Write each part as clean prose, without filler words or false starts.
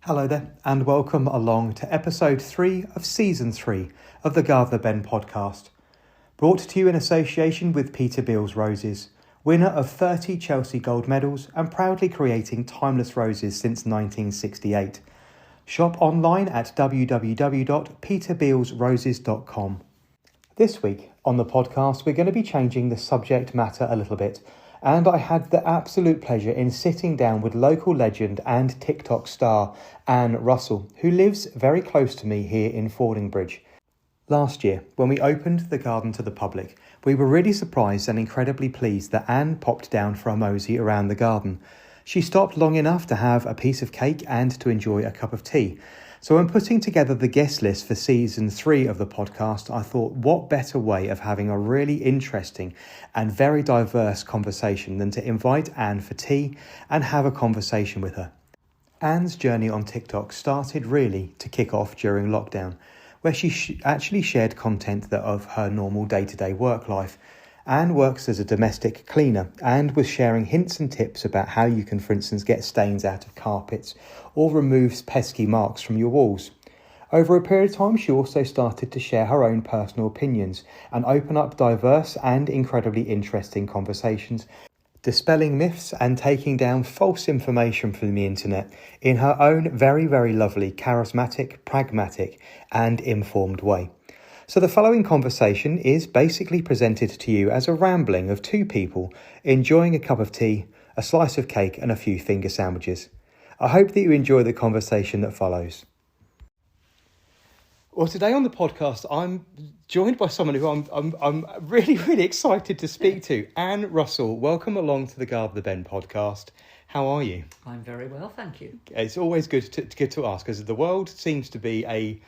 Hello there, and welcome along to episode 3 of season 3 of the Gardner Ben podcast. Brought to you in association with Peter Beals Roses, winner of 30 Chelsea gold medals and proudly creating timeless roses since 1968. Shop online at www.peterbealsroses.com. This week on the podcast, we're going to be changing the subject matter a little bit. And I had the absolute pleasure in sitting down with local legend and TikTok star Anne Russell, who lives very close to me here in Fordingbridge. Last year, when we opened the garden to the public, we were really surprised and incredibly pleased that Anne popped down for a mosey around the garden. She stopped long enough to have a piece of cake and to enjoy a cup of tea. So when putting together the guest list for season 3 of the podcast, I thought what better way of having a really interesting and very diverse conversation than to invite Anne for tea and have a conversation with her. Anne's journey on TikTok started really to kick off during lockdown, where she actually shared content that of her normal day-to-day work life. Anne works as a domestic cleaner and was sharing hints and tips about how you can, for instance, get stains out of carpets or remove pesky marks from your walls. Over a period of time, she also started to share her own personal opinions and open up diverse and incredibly interesting conversations, dispelling myths and taking down false information from the internet in her own very, very lovely, charismatic, pragmatic and informed way. So the following conversation is basically presented to you as a rambling of two people enjoying a cup of tea, a slice of cake and a few finger sandwiches. I hope that you enjoy the conversation that follows. Well, today on the podcast, I'm joined by someone who I'm really, really excited to speak to. Anne Russell, welcome along to the Gardner Ben podcast. How are you? I'm very well, thank you. It's always good to ask, because the world seems to be a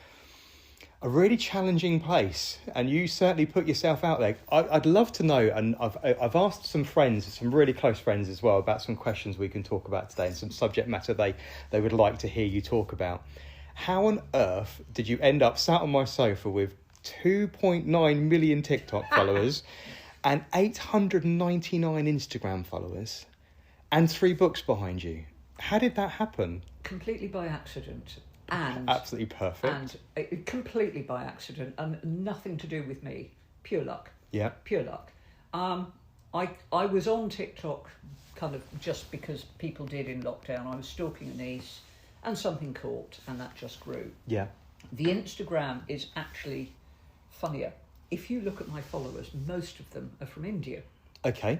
really challenging place, and you certainly put yourself out there. I'd love to know, and I've asked some friends, some really close friends as well, about some questions we can talk about today and some subject matter they would like to hear you talk about. How on earth did you end up sat on my sofa with 2.9 million TikTok followers and 899 Instagram followers and 3 books behind you? How did that happen? Completely by accident. And absolutely perfect. And completely by accident and nothing to do with me. Pure luck. Yeah. Pure luck. I was on TikTok kind of just because people did in lockdown. I was stalking a niece and something caught and that just grew. Yeah. The Instagram is actually funnier. If you look at my followers, most of them are from India. Okay.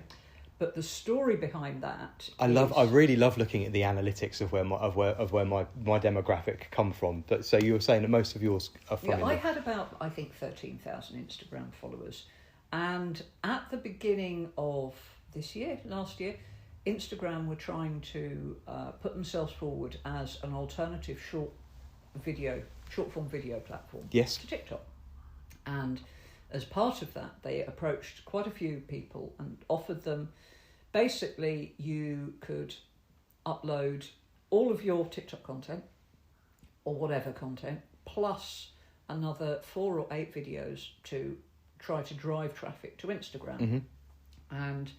But the story behind that, I really love looking at the analytics of where my demographic come from. But so you were saying that most of yours are from India. I had about 13,000 Instagram followers, and at the beginning of last year, Instagram were trying to put themselves forward as an alternative short form video platform. Yes. To TikTok, and as part of that, they approached quite a few people and offered them. Basically, you could upload all of your TikTok content or whatever content, plus another 4 or 8 videos to try to drive traffic to Instagram. Mm-hmm. And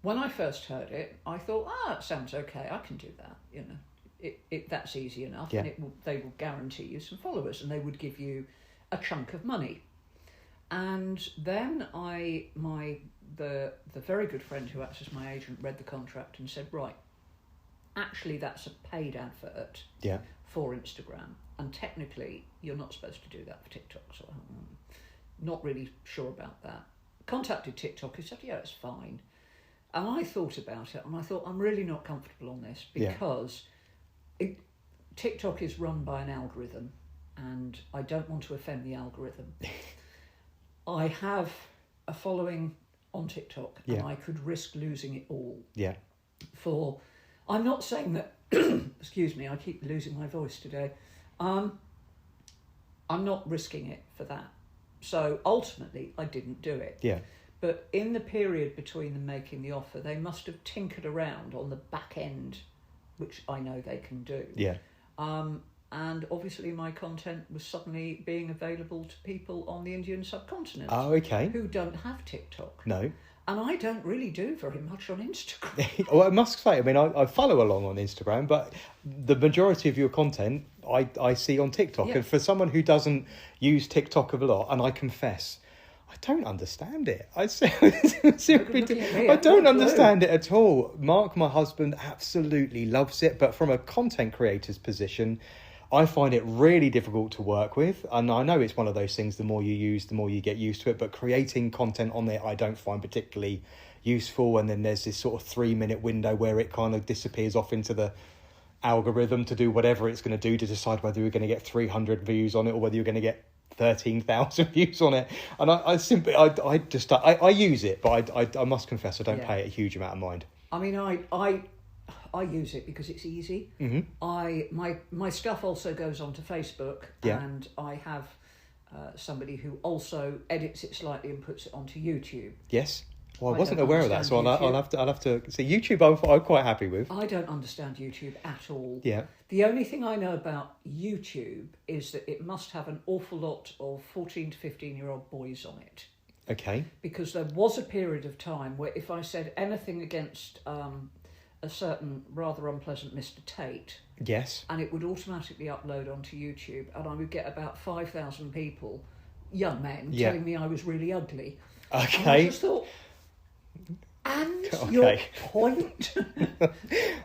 when I first heard it, I thought, it sounds okay. I can do that. You know, that's easy enough. Yeah. And they will guarantee you some followers, and they would give you a chunk of money. And then the very good friend who acts as my agent read the contract and said, right, actually that's a paid advert for Instagram, and technically you're not supposed to do that for TikTok, so I'm not really sure about that. Contacted TikTok, who said, yeah, it's fine. And I thought about it, and I thought, I'm really not comfortable on this, because TikTok is run by an algorithm, and I don't want to offend the algorithm. I have a following on TikTok, and I could risk losing it all. Yeah. I'm not saying that. Excuse me, I keep losing my voice today. I'm not risking it for that. So ultimately, I didn't do it. Yeah. But in the period between them making the offer, they must have tinkered around on the back end, which I know they can do. Yeah. And obviously my content was suddenly being available to people on the Indian subcontinent. Oh, okay. Who don't have TikTok. No. And I don't really do very much on Instagram. Well, I must say, I mean, I follow along on Instagram, but the majority of your content I see on TikTok. Yeah. And for someone who doesn't use TikTok a lot, and I confess, I don't understand it. I don't understand it at all. Mark, my husband, absolutely loves it, but from a content creator's position, I find it really difficult to work with. And I know it's one of those things, the more you use, the more you get used to it. But creating content on there, I don't find particularly useful. And then there's this sort of 3-minute window where it kind of disappears off into the algorithm to do whatever it's going to do to decide whether you're going to get 300 views on it or whether you're going to get 13,000 views on it. And I simply use it, but I must confess I don't pay it a huge amount of mind. I mean, I use it because it's easy. My stuff also goes onto Facebook, and I have somebody who also edits it slightly and puts it onto YouTube. Yes. Well, I wasn't aware of that, so I'll have to. So YouTube, I'm quite happy with. I don't understand YouTube at all. Yeah. The only thing I know about YouTube is that it must have an awful lot of 14 to 15-year-old boys on it. Okay. Because there was a period of time where if I said anything against a certain rather unpleasant Mr. Tate, yes, and it would automatically upload onto YouTube, and I would get about 5,000 people, young men, telling me I was really ugly. Okay. And I just thought, your point?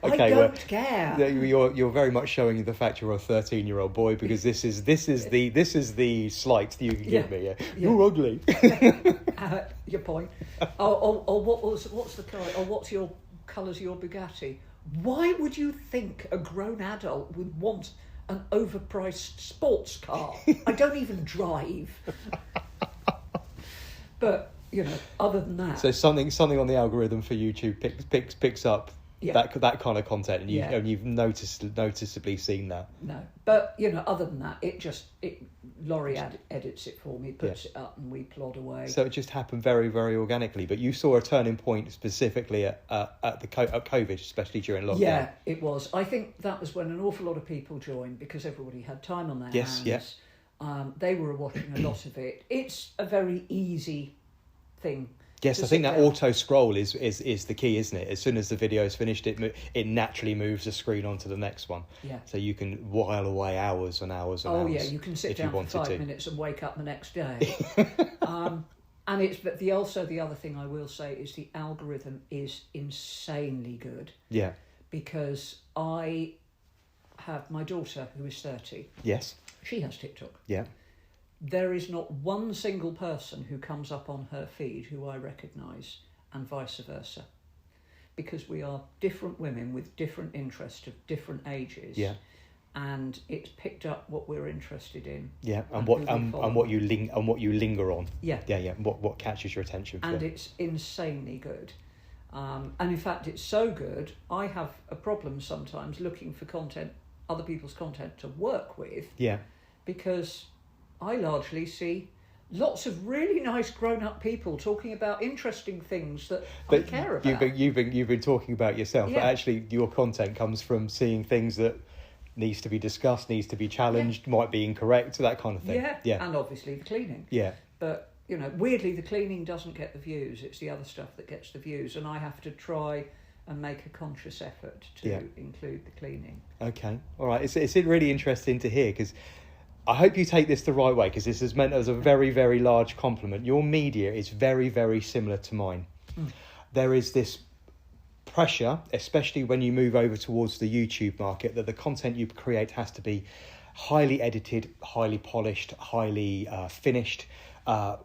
I don't care. You're very much showing the fact you're a 13-year-old boy, because this is the slight that you can give me. Yeah. You're ugly. Your point. What's the colour? Or what's your colours your Bugatti? Why would you think a grown adult would want an overpriced sports car? I don't even drive. But other than that, so something on the algorithm for YouTube picks up that kind of content, and you've noticeably seen that. No, but other than that, Laurie edits it for me, puts it up, and we plod away. So it just happened very, very organically. But you saw a turning point specifically at COVID, especially during lockdown. Yeah, it was. I think that was when an awful lot of people joined because everybody had time on their hands. Yes. They were watching a lot of it. It's a very easy thing. Yes, I think that auto scroll is the key, isn't it? As soon as the video is finished, it naturally moves the screen onto the next one. Yeah. So you can while away hours and hours and hours. Oh yeah, you can sit down for 5 minutes and wake up the next day. And the other thing I will say is the algorithm is insanely good. Yeah. Because I have my daughter who is 30. Yes. She has TikTok. Yeah. There is not one single person who comes up on her feed who I recognise, and vice versa. Because we are different women with different interests of different ages. Yeah. And it's picked up what we're interested in. Yeah, and what you linger on. Yeah. Yeah, yeah. What catches your attention. And it's insanely good. And in fact, it's so good, I have a problem sometimes looking for content, other people's content to work with. Yeah. Because I largely see lots of really nice grown-up people talking about interesting things that I care about. You've been talking about yourself, but actually your content comes from seeing things that needs to be discussed, needs to be challenged, might be incorrect, that kind of thing. Yeah, and obviously the cleaning. Yeah. But, weirdly, the cleaning doesn't get the views. It's the other stuff that gets the views, and I have to try and make a conscious effort to include the cleaning. Okay, all right. It's really interesting to hear, because I hope you take this the right way, because this is meant as a very, very large compliment. Your media is very, very similar to mine. There is this pressure, especially when you move over towards the YouTube market, that the content you create has to be highly edited, highly polished, highly finished,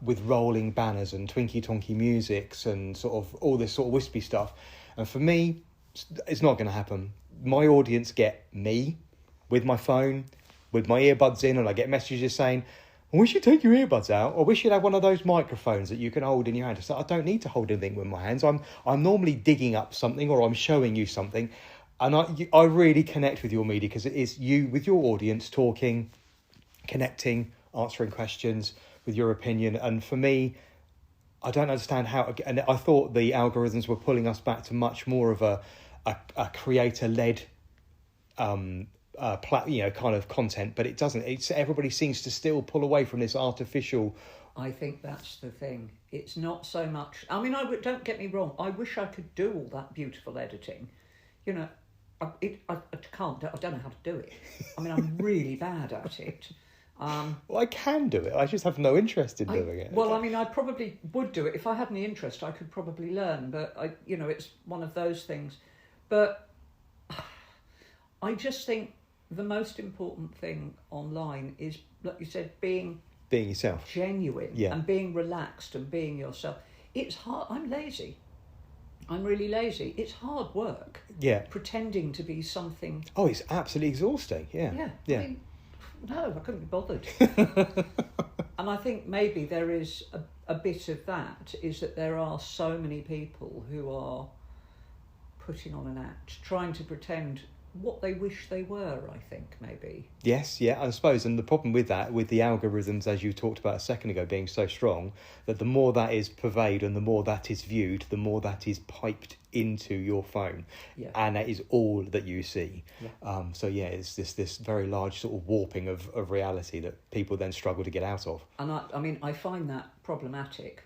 with rolling banners and twinky-tonky musics and sort of all this sort of wispy stuff. And for me, it's not going to happen. My audience get me with my phone, with my earbuds in, and I get messages saying, we should take your earbuds out, or we should have one of those microphones that you can hold in your hand. So I don't need to hold anything with my hands. I'm normally digging up something, or I'm showing you something. And I really connect with your media, because it is you with your audience talking, connecting, answering questions with your opinion. And for me, I don't understand how, and I thought the algorithms were pulling us back to much more of a creator-led kind of content, but it doesn't. Everybody seems to still pull away from this artificial I think that's the thing. It's not so much... I mean, don't get me wrong. I wish I could do all that beautiful editing. You know, I can't. I don't know how to do it. I mean, I'm really bad at it. Well, I can do it. I just have no interest in doing it. Well, I mean, I probably would do it. If I had any interest, I could probably learn. But, it's one of those things. But I just think the most important thing online is, like you said, being yourself. Genuine. Yeah. And being relaxed and being yourself. It's hard. I'm lazy. I'm really lazy. It's hard work. Yeah. Pretending to be something. Oh, it's absolutely exhausting. Yeah. Yeah. Yeah. I mean, no, I couldn't be bothered. And I think maybe there is a bit of that, is that there are so many people who are putting on an act, trying to pretend what they wish they were, I think, maybe. Yes, yeah, I suppose. And the problem with that, with the algorithms, as you talked about a second ago, being so strong, that the more that is purveyed and the more that is viewed, the more that is piped into your phone. Yeah. And that is all that you see. Yeah. It's this very large sort of warping of reality that people then struggle to get out of. And I mean, I find that problematic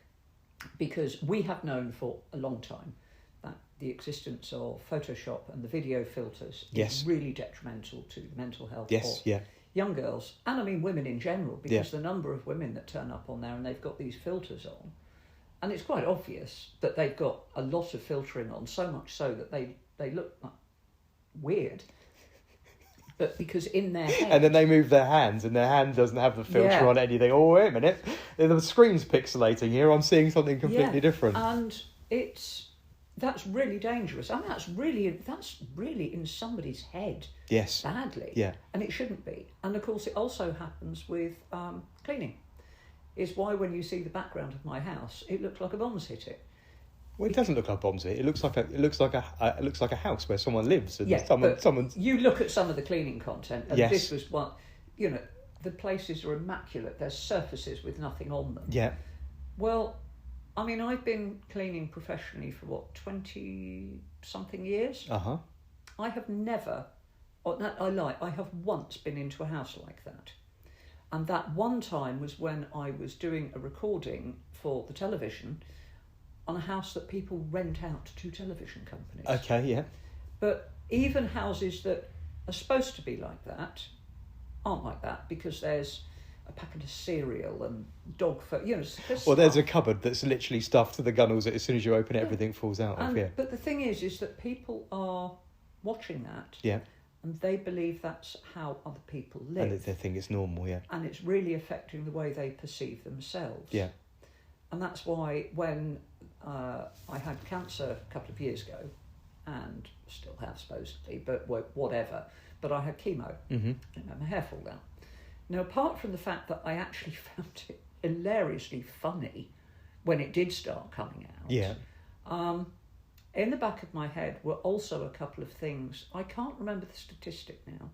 because we have known for a long time that the existence of Photoshop and the video filters is really detrimental to mental health of young girls, and I mean women in general, because the number of women that turn up on there and they've got these filters on, and it's quite obvious that they've got a lot of filtering on, so much so that they look like weird. But because in their head... And then they move their hands, and their hand doesn't have the filter on anything. Oh, wait a minute, the screen's pixelating here, I'm seeing something completely different. And that's really dangerous. I mean, that's really in somebody's head. Yes. Badly. Yeah. And it shouldn't be. And of course, it also happens with cleaning. It's why when you see the background of my house, it looks like a bomb's hit it. Well, it doesn't look like bombs hit. It looks like a house where someone lives. And someone's. You look at some of the cleaning content, and yes. This was one. The places are immaculate. There's surfaces with nothing on them. Yeah. Well, I mean, I've been cleaning professionally for 20-something years. Uh-huh. I have never, I have once been into a house like that. And that one time was when I was doing a recording for the television on a house that people rent out to television companies. Okay, yeah. But even houses that are supposed to be like that aren't like that, because there's a packet of cereal and dog food, Well, there's a cupboard that's literally stuffed to the gunnels that as soon as you open it, everything falls out of. Yeah. But the thing is that people are watching that. Yeah. And they believe that's how other people live. And they think it's normal, yeah. And it's really affecting the way they perceive themselves. Yeah. And that's why when I had cancer a couple of years ago, and still have supposedly, but whatever, but I had chemo, and my hair fall out. Now, apart from the fact that I actually found it hilariously funny when it did start coming out, in the back of my head were also a couple of things. I can't remember the statistic now,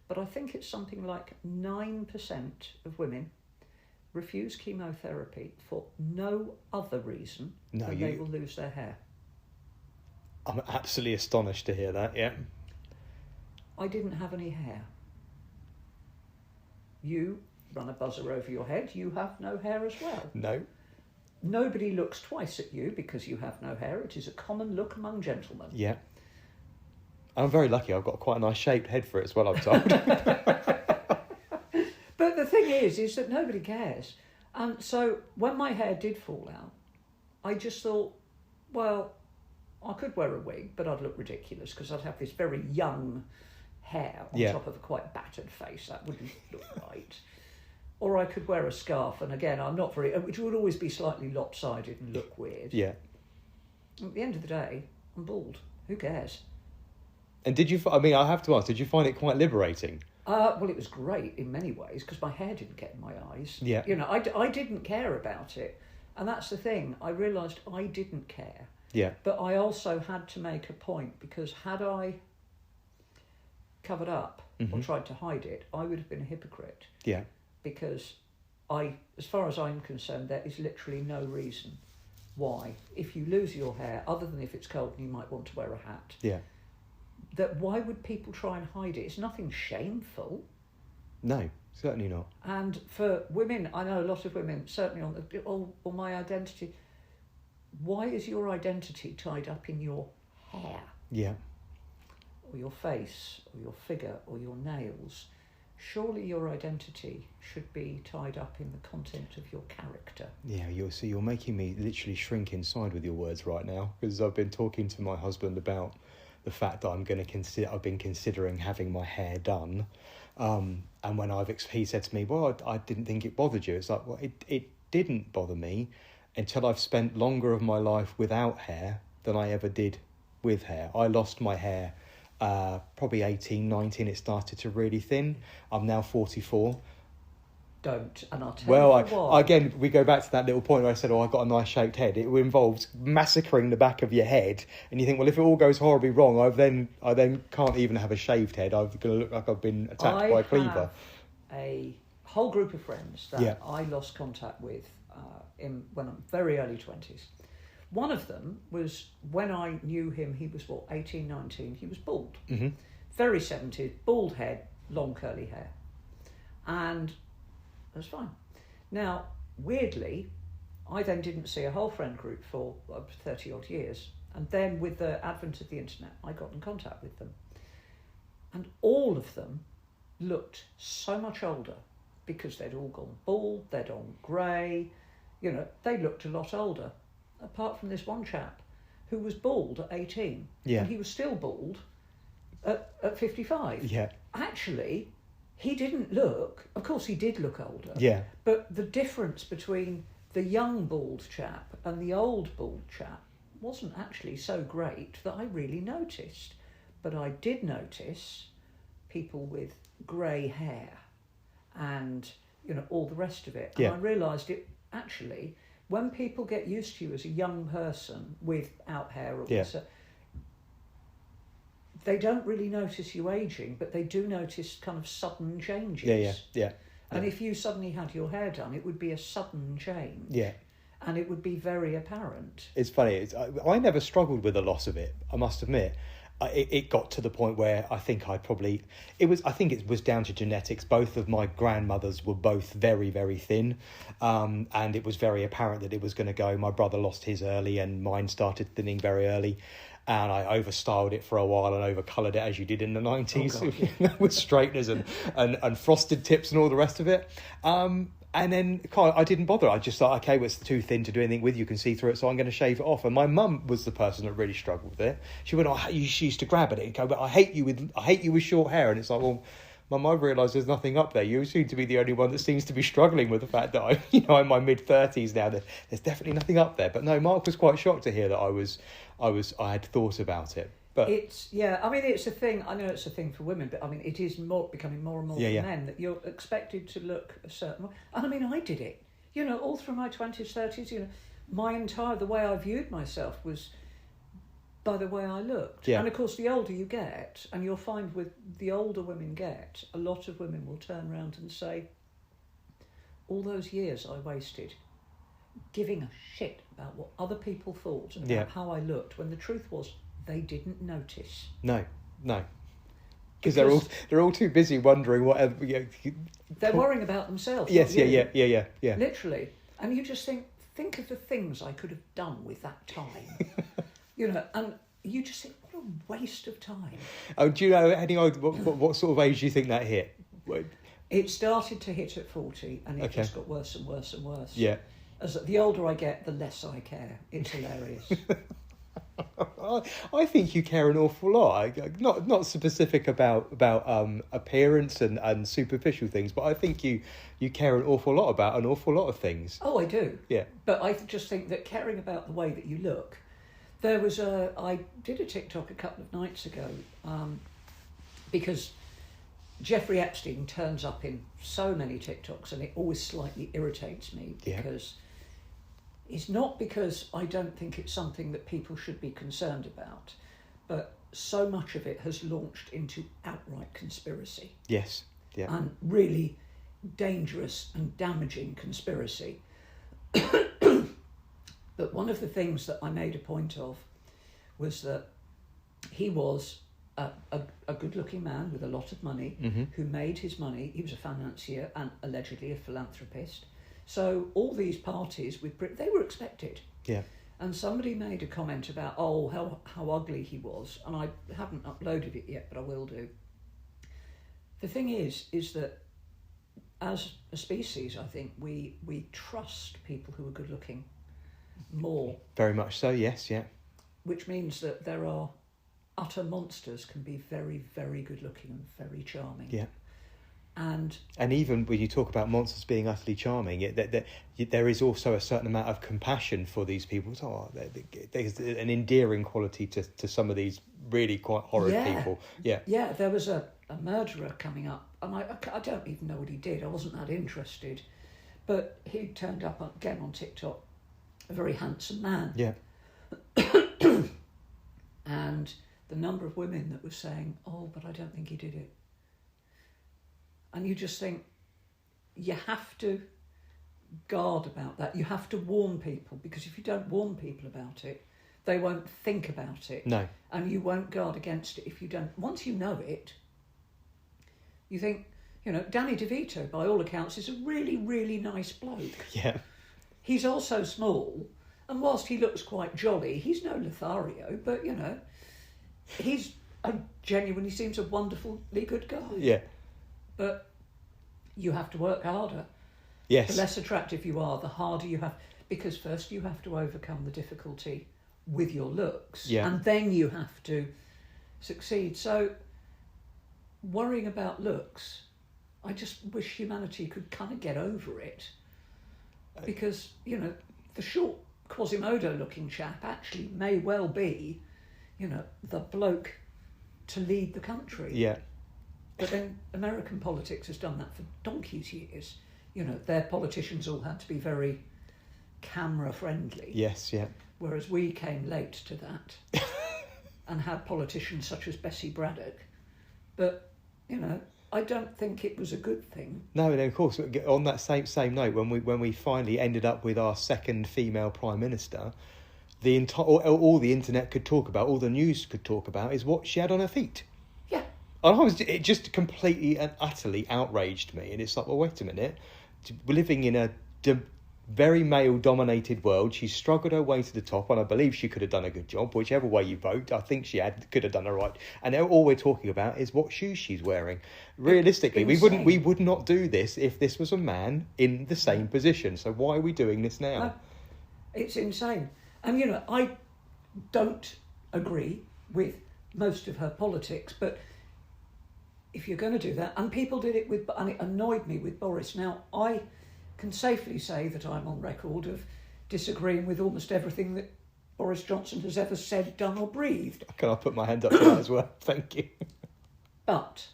but I think it's something like 9% of women refuse chemotherapy for no other reason than they will lose their hair. I'm absolutely astonished to hear that, yeah. I didn't have any hair. You run a buzzer over your head, you have no hair as well. No. Nobody looks twice at you because you have no hair. It is a common look among gentlemen. Yeah. I'm very lucky. I've got quite a nice shaped head for it as well, I'm told. But the thing is that nobody cares. And so when my hair did fall out, I just thought, well, I could wear a wig, but I'd look ridiculous because I'd have this very young hair on top of a quite battered face. That wouldn't look right. Or I could wear a scarf, and again, I'm not very... which would always be slightly lopsided and look weird. Yeah. At the end of the day, I'm bald. Who cares? And I have to ask, did you find it quite liberating? Well, it was great in many ways, because my hair didn't get in my eyes. Yeah. I didn't care about it. And that's the thing. I realised I didn't care. Yeah. But I also had to make a point, because had I covered up or tried to hide it, I would have been a hypocrite. Yeah. Because as far as I'm concerned, there is literally no reason why, if you lose your hair, other than if it's cold and you might want to wear a hat, yeah, that why would people try and hide it? It's nothing shameful. No, certainly not. And for women, I know a lot of women, certainly on my identity. Why is your identity tied up in your hair? Yeah. Or your face, or your figure, or your nails? Surely your identity should be tied up in the content of your character. Yeah, you're making me literally shrink inside with your words right now, because I've been talking to my husband about the fact that I've been considering having my hair done, and when he said to me, "Well, I didn't think it bothered you." It's like, well, it didn't bother me until I've spent longer of my life without hair than I ever did with hair. I lost my hair probably 18, 19, it started to really thin. I'm now 44. Don't, and I'll tell you why. Again, we go back to that little point where I said, I've got a nice shaped head. It involves massacring the back of your head, and you think, well, if it all goes horribly wrong, I then can't even have a shaved head. I'm going to look like I've been attacked by a cleaver. I have a whole group of friends that I lost contact with when I'm very early 20s. One of them was, when I knew him, he was 18, 19, he was bald. Mm-hmm. Very 70s, bald head, long curly hair. And that's fine. Now, weirdly, I then didn't see a whole friend group for 30 odd years. And then with the advent of the internet, I got in contact with them. And all of them looked so much older because they'd all gone bald, they'd gone grey. You know, they looked a lot older. Apart from this one chap who was bald at 18. Yeah. And he was still bald at 55. Yeah. Actually, he didn't look, of course he did look older. Yeah. But the difference between the young bald chap and the old bald chap wasn't actually so great that I really noticed. But I did notice people with grey hair and, you know, all the rest of it. And I realised it actually, when people get used to you as a young person without hair or they don't really notice you ageing, but they do notice kind of sudden changes. Yeah. And if you suddenly had your hair done, it would be a sudden change. Yeah. And it would be very apparent. It's funny. I never struggled with the loss of it, I must admit. It got to the point where I think it was down to genetics. Both of my grandmothers were both very, very thin, and it was very apparent that it was going to go. My brother lost his early, and mine started thinning very early, and I overstyled it for a while and overcoloured it as you did in the 90s, with straighteners and frosted tips and all the rest of it. And then I didn't bother. I just thought, okay, well, it's too thin to do anything with. You can see through it, so I'm going to shave it off. And my mum was the person that really struggled with it. She went, she used to grab at it and go, but I hate you with short hair. And it's like, well, Mum, I realise there's nothing up there. You seem to be the only one that seems to be struggling with the fact that I'm in my mid-30s now. There's definitely nothing up there. But no, Mark was quite shocked to hear that I had thought about it. But it's a thing. I know it's a thing for women, but I mean, it is becoming more and more for men that you're expected to look a certain way. And I mean, I did it. You know, all through my 20s, 30s. You know, the way I viewed myself was by the way I looked. Yeah. And of course, the older you get, and you'll find with the older women get, a lot of women will turn around and say, all those years I wasted giving a shit about what other people thought about how I looked, when the truth was, they didn't notice. No. Because they're all too busy wondering whatever. They're worrying about themselves. Yes, yeah. Literally, and you just think of the things I could have done with that time. And you just think, what a waste of time. Oh, do you know any idea what sort of age do you think that hit? It started to hit at 40, and it just got worse and worse and worse. Yeah. As the older I get, the less I care. It's hilarious. I think you care an awful lot. Not specific about appearance and superficial things, but I think you care an awful lot about an awful lot of things. Oh, I do. Yeah. But I just think that caring about the way that you look. I did a TikTok a couple of nights ago, because Jeffrey Epstein turns up in so many TikToks, and it always slightly irritates me because. It's not because I don't think it's something that people should be concerned about, but so much of it has launched into outright conspiracy. Yes, yeah. And really dangerous and damaging conspiracy. But one of the things that I made a point of was that he was a good-looking man with a lot of money who made his money. He was a financier and allegedly a philanthropist. So all these parties with Brit, they were expected. Yeah. And somebody made a comment about, how ugly he was, and I haven't uploaded it yet, but I will do. The thing is that as a species, I think we trust people who are good looking more. Very much so, yes, yeah. Which means that there are utter monsters can be very, very good looking and very charming. Yeah. And even when you talk about monsters being utterly charming, there is also a certain amount of compassion for these people. So, there's an endearing quality to some of these really quite horrid people. Yeah. Yeah, there was a murderer coming up, and I don't even know what he did. I wasn't that interested. But he turned up again on TikTok, a very handsome man. Yeah. And the number of women that were saying, but I don't think he did it. And you just think, you have to guard about that. You have to warn people, because if you don't warn people about it, they won't think about it. No. And you won't guard against it if you don't. Once you know it, you think, Danny DeVito, by all accounts, is a really, really nice bloke. Yeah. He's also small, and whilst he looks quite jolly, he's no Lothario, but, he's genuinely seems a wonderfully good guy. Yeah. But you have to work harder. Yes. The less attractive you are, the harder you have. Because first you have to overcome the difficulty with your looks. Yeah. And then you have to succeed. So worrying about looks, I just wish humanity could kind of get over it. Because, the short Quasimodo-looking chap actually may well be, the bloke to lead the country. Yeah. But then American politics has done that for donkey's years. Their politicians all had to be very camera friendly. Yes, yeah. Whereas we came late to that and had politicians such as Bessie Braddock. But, I don't think it was a good thing. No, and of course, on that same note, when we finally ended up with our second female prime minister, the entire all the internet could talk about, all the news could talk about, is what she had on her feet. Yeah. And it just completely and utterly outraged me. And it's like, well, wait a minute. We're living in a very male-dominated world. She's struggled her way to the top, and I believe she could have done a good job. Whichever way you vote, I think she could have done all right. And all we're talking about is what shoes she's wearing. Realistically, we would not do this if this was a man in the same position. So why are we doing this now? No, it's insane. And, I don't agree with most of her politics, but if you're going to do that, and people did it and it annoyed me with Boris. Now, I can safely say that I'm on record of disagreeing with almost everything that Boris Johnson has ever said, done or breathed. Can I put my hand up for that as well? Thank you. But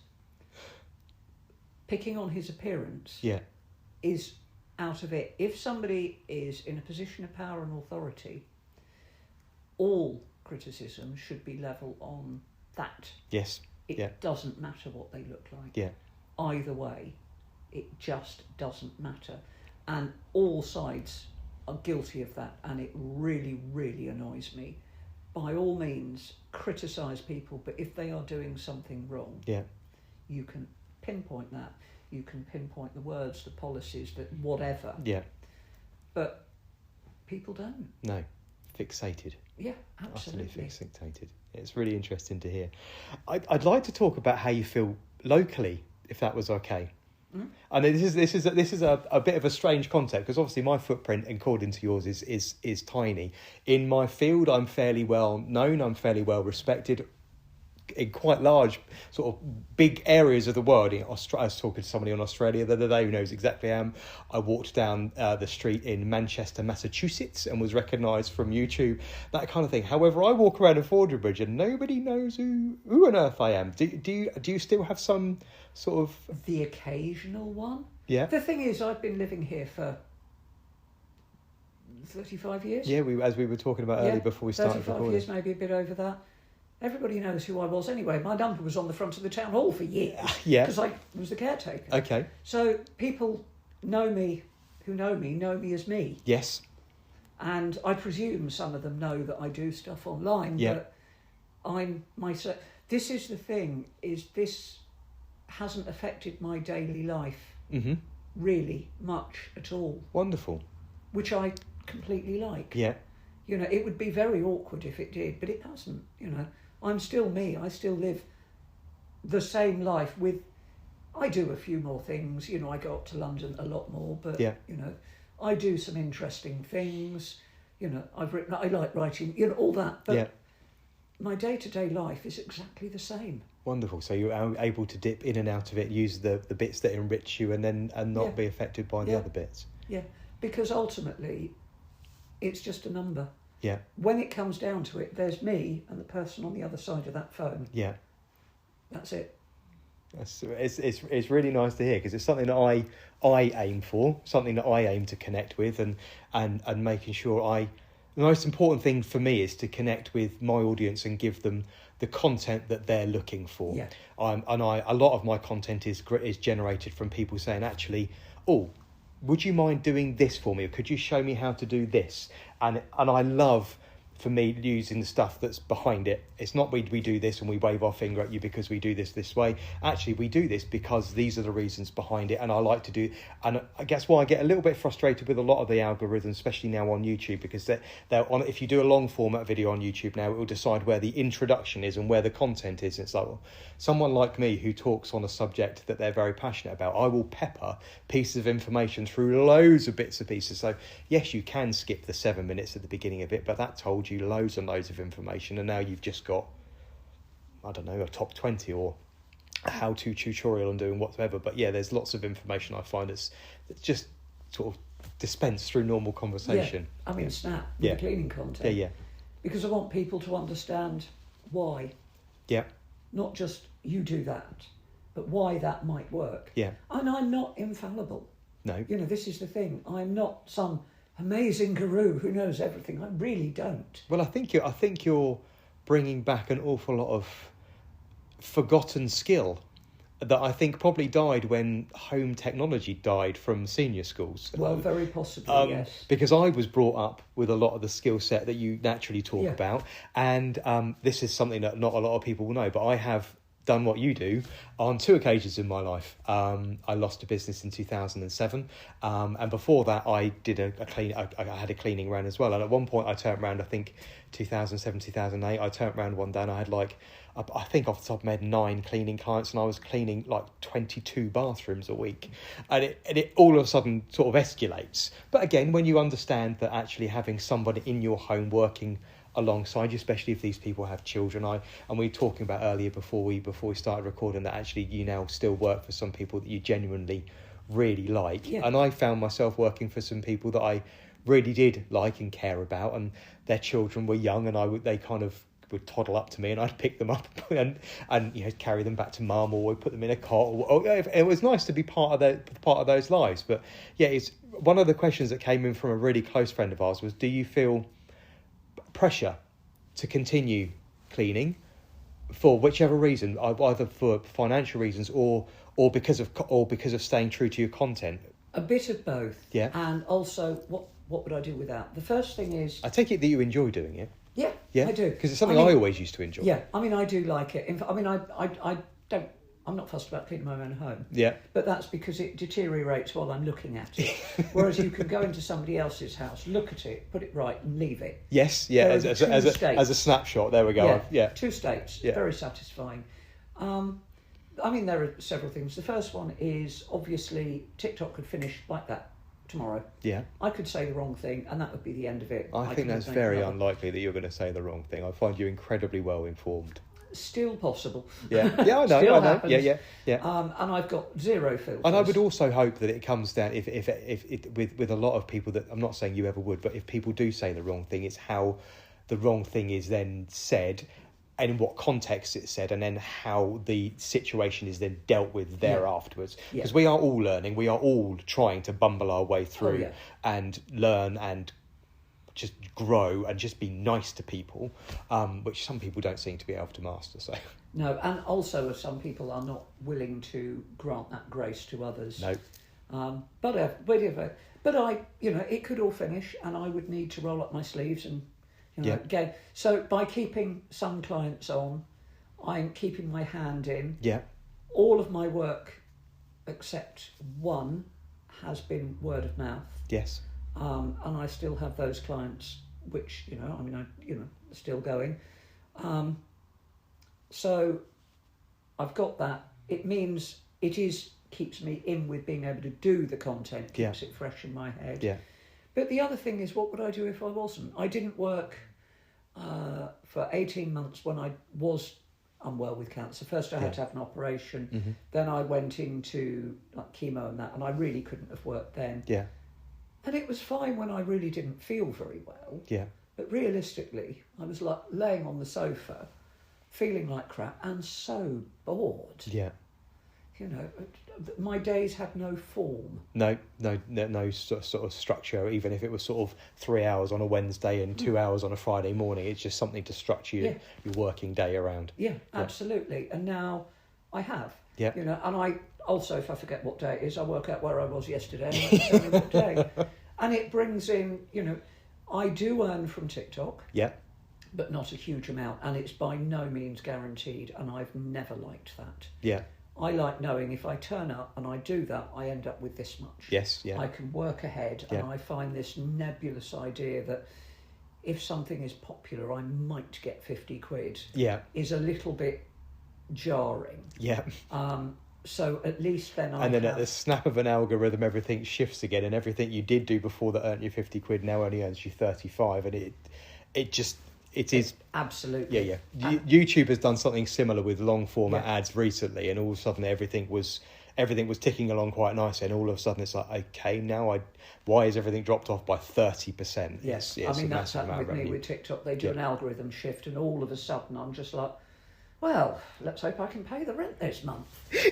picking on his appearance is out of it. If somebody is in a position of power and authority, all criticism should be level on that. Yes. It doesn't matter what they look like. Yeah. Either way, it just doesn't matter. And all sides are guilty of that, and it really, really annoys me. By all means, criticise people, but if they are doing something wrong, you can pinpoint that. You can pinpoint the words, the policies, that whatever. Yeah. But people don't. No. Fixated. Yeah, absolutely. Utterly fixated. It's really interesting to hear. I'd like to talk about how you feel locally, if that was okay. Mm. I know this is a bit of a strange concept, because obviously my footprint, according to yours, is tiny. In my field, I'm fairly well known. I'm fairly well respected in quite large, sort of big areas of the world. I was talking to somebody in Australia the other day who knows exactly who I am. I walked down the street in Manchester, Massachusetts, and was recognised from YouTube, that kind of thing. However, I walk around in Fordham and nobody knows who on earth I am. Do you still have some sort of... The occasional one? Yeah. The thing is, I've been living here for 35 years. Yeah, as we were talking about earlier before we started recording. 35 years, maybe a bit over that. Everybody knows who I was anyway. My number was on the front of the town hall for years. Yeah. Because I was the caretaker. Okay. So people who know me as me. Yes. And I presume some of them know that I do stuff online. Yeah. But This is the thing, is this hasn't affected my daily life really much at all. Wonderful. Which I completely like. Yeah. You know, it would be very awkward if it did, but it hasn't, you know. I'm still me. I still live the same life with... I do a few more things. You know, I go up to London a lot more, but, you know, I do some interesting things. You know, I like writing, you know, all that. But my day-to-day life is exactly the same. Wonderful. So you're able to dip in and out of it, use the bits that enrich you and not be affected by the other bits. Yeah, because ultimately it's just a number. Yeah. When it comes down to it, there's me and the person on the other side of that phone. Yeah. That's it. It's really nice to hear, because it's something that I aim for, something that I aim to connect with, and making sure the most important thing for me is to connect with my audience and give them the content that they're looking for. Yeah. A lot of my content is generated from people saying, actually, would you mind doing this for me? Or could you show me how to do this? And I love, for me, using the stuff that's behind it. It's not we do this and we wave our finger at you because we do this way. Actually, we do this because these are the reasons behind it, and I like to do. And I guess why I get a little bit frustrated with a lot of the algorithms, especially now on YouTube, because they're on. If you do a long format video on YouTube now, it will decide where the introduction is and where the content is. And it's like, well, someone like me who talks on a subject that they're very passionate about, I will pepper pieces of information through loads of bits and pieces. So yes, you can skip the 7 minutes at the beginning of it, but that told you loads and loads of information, and now you've just got, I don't know, a top 20 or a how-to tutorial on doing whatever. But yeah, there's lots of information I find that's just sort of dispensed through normal conversation. Yeah. I mean, Snap, the cleaning content. Yeah. Because I want people to understand why. Yeah. Not just you do that, but why that might work. Yeah. And I'm not infallible. No. You know, this is the thing. I'm not some amazing guru who knows everything. I really don't. Well, I think you're bringing back an awful lot of forgotten skill that I think probably died when home technology died from senior schools. Well, very possibly, yes. Because I was brought up with a lot of the skill set that you naturally talk about, and this is something that not a lot of people will know, but I have done what you do on 2 occasions in my life. I lost a business in 2007, and before that I did I had a cleaning run as well, and at one point I turned around, I think 2007, 2008, I turned around one day and I had I think off the top of my head 9 cleaning clients, and I was cleaning 22 bathrooms a week, and it all of a sudden sort of escalates. But again, when you understand that actually having somebody in your home working alongside you, especially if these people have children, and we were talking about earlier before we started recording that actually you now still work for some people that you genuinely really like, and I found myself working for some people that I really did like and care about, and their children were young, and they kind of would toddle up to me and I'd pick them up and carry them back to mum, or we'd put them in a cot, or it was nice to be part of those lives. But yeah, it's one of the questions that came in from a really close friend of ours was, do you feel pressure to continue cleaning for whichever reason, either for financial reasons or because of staying true to your content? A bit of both. Yeah. And also, what would I do without? The first thing is, I take it that you enjoy doing it. Yeah, I do. Because it's something I always used to enjoy. Yeah, I mean, I do like it. I don't. I'm not fussed about cleaning my own home. Yeah. But that's because it deteriorates while I'm looking at it. Whereas you can go into somebody else's house, look at it, put it right, and leave it. Yes. Yeah. As a snapshot. There we go. Yeah. 2 states. Yeah. Very satisfying. I mean, there are several things. The first one is obviously TikTok could finish like that tomorrow. Yeah. I could say the wrong thing and that would be the end of it. I think that's very unlikely that you're going to say the wrong thing. I find you incredibly well informed. Still possible. Yeah, I know. Still I know. happens. Yeah. And I've got 0 filters. And I would also hope that it comes down, if with a lot of people, that I'm not saying you ever would, but if people do say the wrong thing, it's how the wrong thing is then said, and in what context it's said, and then how the situation is then dealt with there afterwards. Because we are all learning, we are all trying to bumble our way through and learn and just grow and just be nice to people, which some people don't seem to be able to master. So no, and also some people are not willing to grant that grace to others. No. But I, it could all finish, and I would need to roll up my sleeves and go. So by keeping some clients on, I'm keeping my hand in. Yeah. All of my work, except one, has been word of mouth. Yes. And I still have those clients, which, still going. So I've got that. It means keeps me in with being able to do the content, keeps it fresh in my head. Yeah. But the other thing is, what would I do if I wasn't? I didn't work for 18 months when I was unwell with cancer. First I had to have an operation, Mm-hmm. then I went into like chemo and that, and I really couldn't have worked then. Yeah. And it was fine when I really didn't feel very well. Yeah. But realistically, I was like laying on the sofa, feeling like crap and so bored. Yeah. My days had no form. No sort of structure, even if it was sort of 3 hours on a Wednesday and 2 hours on a Friday morning. It's just something to structure your working day around. Yeah, absolutely. And now I have. Yeah. And I also, if I forget what day it is, I work out where I was yesterday and I tell me what day. And it brings in, I do earn from TikTok. Yeah. But not a huge amount, and it's by no means guaranteed, and I've never liked that. Yeah. I like knowing if I turn up and I do that, I end up with this much. Yes, yeah. I can work ahead, and I find this nebulous idea that if something is popular, I might get 50 quid. Yeah. Is a little bit jarring. Yeah. So at least then at the snap of an algorithm, everything shifts again, and everything you did do before that earned you 50 quid now only earns you 35, and it is absolutely. Yeah. YouTube has done something similar with long format ads recently, and all of a sudden everything was ticking along quite nicely, and all of a sudden it's like, okay, now why is everything dropped off by 30%? Yes, I mean that's happened with me with TikTok. They do an algorithm shift, and all of a sudden I'm just like, well, let's hope I can pay the rent this month.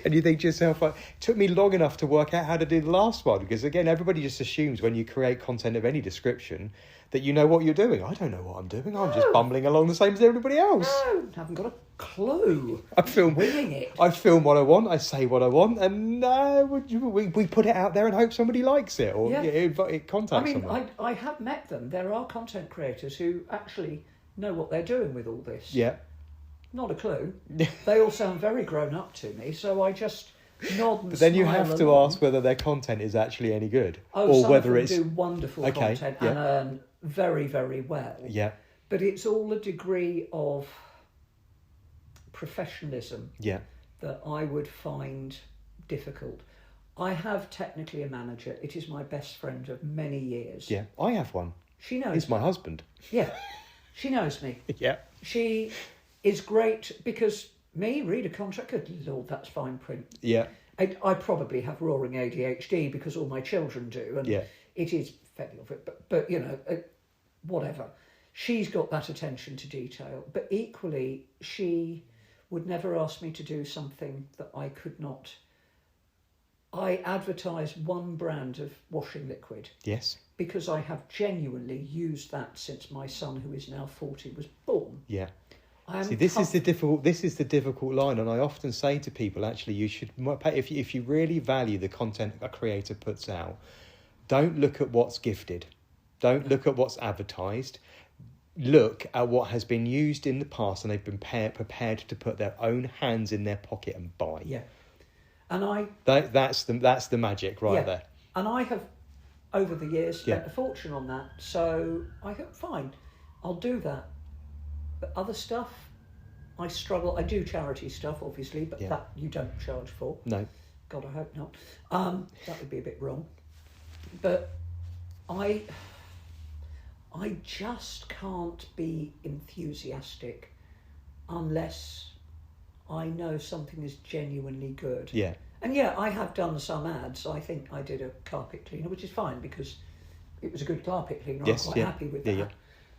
And you think to yourself, like, it took me long enough to work out how to do the last one, because again, everybody just assumes when you create content of any description that you know what you're doing. I don't know what I'm doing. I'm just bumbling along the same as everybody else. No, haven't got a clue. Winging it. I film what I want. I say what I want, and we put it out there and hope somebody likes it or it contacts someone. I have met them. There are content creators who actually know what they're doing with all this. Yeah. Not a clue. They all sound very grown up to me, so I just nod and But then you have to along. ask whether their content is actually any good, or some whether of them do wonderful content and earn very, very well. Yeah. But it's all a degree of professionalism that I would find difficult. I have technically a manager. It is my best friend of many years. Yeah, I have one. She knows. He's my husband. Yeah, she knows me. Yeah. She is great because read a contract. Good Lord, that's fine print. Yeah. I probably have roaring ADHD because all my children do, and it is fairly of it. But whatever. She's got that attention to detail, but equally she would never ask me to do something that I could not. I advertise one brand of washing liquid. Yes. Because I have genuinely used that since my son, who is now 40, was born. Yeah. See, this is the difficult line, and I often say to people, actually, you should pay if you really value the content a creator puts out. Don't look at what's gifted. Don't look at what's advertised. Look at what has been used in the past, and they've been prepared to put their own hands in their pocket and buy. Yeah, and that's the magic there. And I have, over the years, spent a fortune on that. So I thought, fine, I'll do that. But other stuff, I struggle. I do charity stuff, obviously, but that you don't charge for. No. God, I hope not. That would be a bit wrong. But I just can't be enthusiastic unless I know something is genuinely good. Yeah. And I have done some ads. I think I did a carpet cleaner, which is fine because it was a good carpet cleaner. Yes, I'm quite happy with that.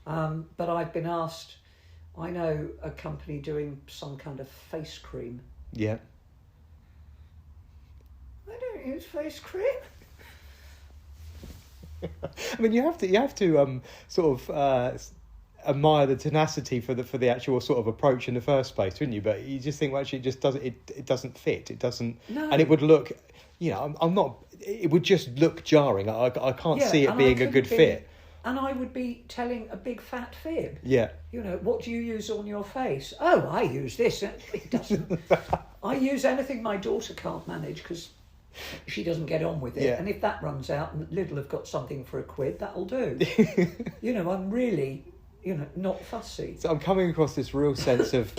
Yeah. But I've been asked, I know a company doing some kind of face cream. Yeah. I don't use face cream. I mean, you have to sort of admire the tenacity for the actual sort of approach in the first place, wouldn't you? But you just think, well, actually, it doesn't fit. It doesn't, and it would look, I'm not. It would just look jarring. I can't see it being a good fit. And I would be telling a big fat fib. Yeah. You know, what do you use on your face? Oh, I use this. It doesn't. I use anything my daughter can't manage because she doesn't get on with it. Yeah. And if that runs out and Lidl have got something for £1, that'll do. You know, I'm really, not fussy. So I'm coming across this real sense of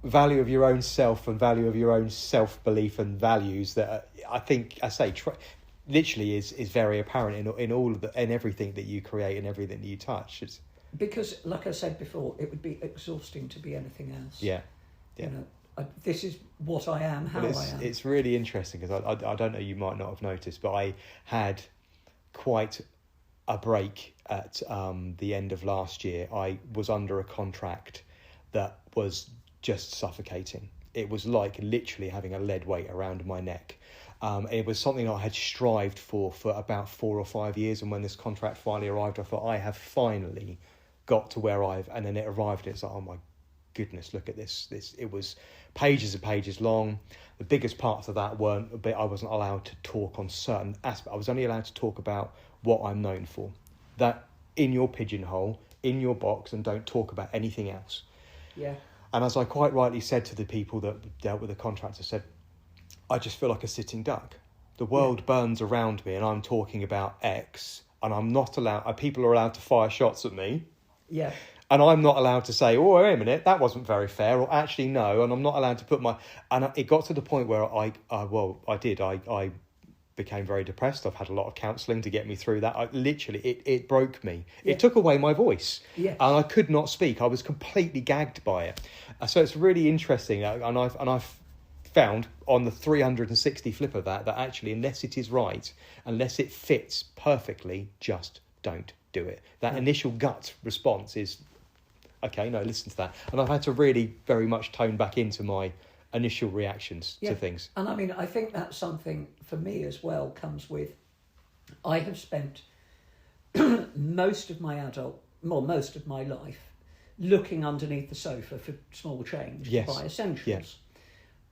value of your own self and value of your own self-belief and values that I think, literally is very apparent in all of in everything that you create and everything that you touch. Because, like I said before, it would be exhausting to be anything else. Yeah. This is what I am, how I am. It's really interesting because I don't know, you might not have noticed, but I had quite a break at the end of last year. I was under a contract that was just suffocating. It was like literally having a lead weight around my neck. It was something I had strived for about 4 or 5 years, and when this contract finally arrived, I thought, I have finally got to where and then it arrived, and it's like, oh my goodness, look at this. It was pages and pages long. The biggest parts of that I wasn't allowed to talk on certain aspects. I was only allowed to talk about what I'm known for. That in your pigeonhole, in your box, and don't talk about anything else. Yeah. And as I quite rightly said to the people that dealt with the contract, I said, I just feel like a sitting duck. The world burns around me and I'm talking about X, and I'm not allowed, people are allowed to fire shots at me. Yeah. And I'm not allowed to say, oh, wait a minute, that wasn't very fair, or actually no, and I'm not allowed to put and it got to the point where I became very depressed. I've had a lot of counselling to get me through that. It broke me. Yeah. It took away my voice. Yes. And I could not speak. I was completely gagged by it. So it's really interesting, and I've found on the 360 flip of that actually, unless it is right, unless it fits perfectly, just don't do it. That initial gut response is, okay, no, listen to that. And I've had to really very much tone back into my initial reactions to things. And I mean, I think that's something for me as well comes with, I have spent most of my life looking underneath the sofa for small change to buy essentials. Yes.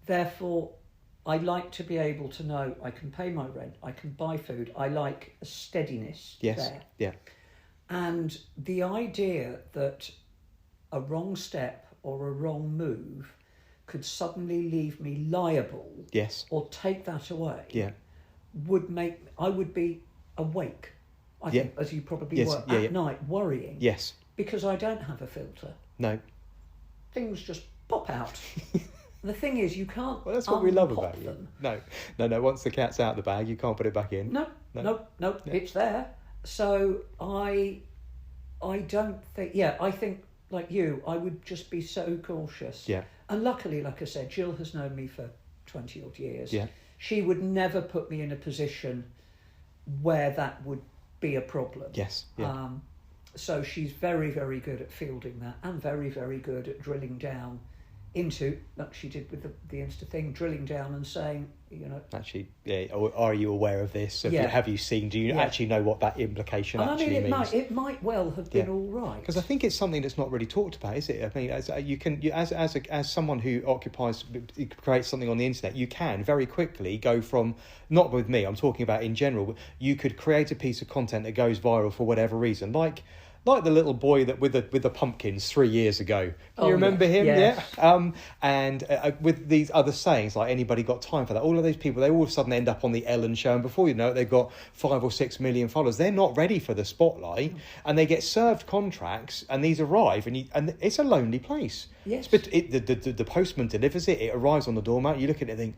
Therefore, I like to be able to know I can pay my rent, I can buy food, I like a steadiness there. Yeah. And the idea that a wrong step or a wrong move could suddenly leave me liable, or take that away, I would be awake, I think, as you probably were, at night, worrying. Yes. Because I don't have a filter. No. Things just pop out. The thing is, you can't. Well, that's what we love about you. No. Once the cat's out of the bag, you can't put it back in. No. It's there. So I don't think. Yeah, I think like you, I would just be so cautious. Yeah. And luckily, like I said, Jill has known me for 20 odd years. Yeah. She would never put me in a position where that would be a problem. Yes. Yeah. So she's very, very good at fielding that, and very, very good at drilling down into, like she did with the Insta thing, drilling down and saying, Actually, are you aware of this? Have you seen? Do you actually know what that implication actually means? It might well have been all right. Because I think it's something that's not really talked about, is it? I mean, as someone who creates something on the internet, you can very quickly go from, not with me, I'm talking about in general, you could create a piece of content that goes viral for whatever reason, like the little boy that with the pumpkins 3 years ago. Do you remember him? Yeah. And with these other sayings, like anybody got time for that? All of those people, they all of a sudden end up on the Ellen show, and before you know it, they've got 5 or 6 million followers. They're not ready for the spotlight, and they get served contracts, and these arrive, and it's a lonely place. Yes. But the postman delivers it. It arrives on the doormat. You look at it and think,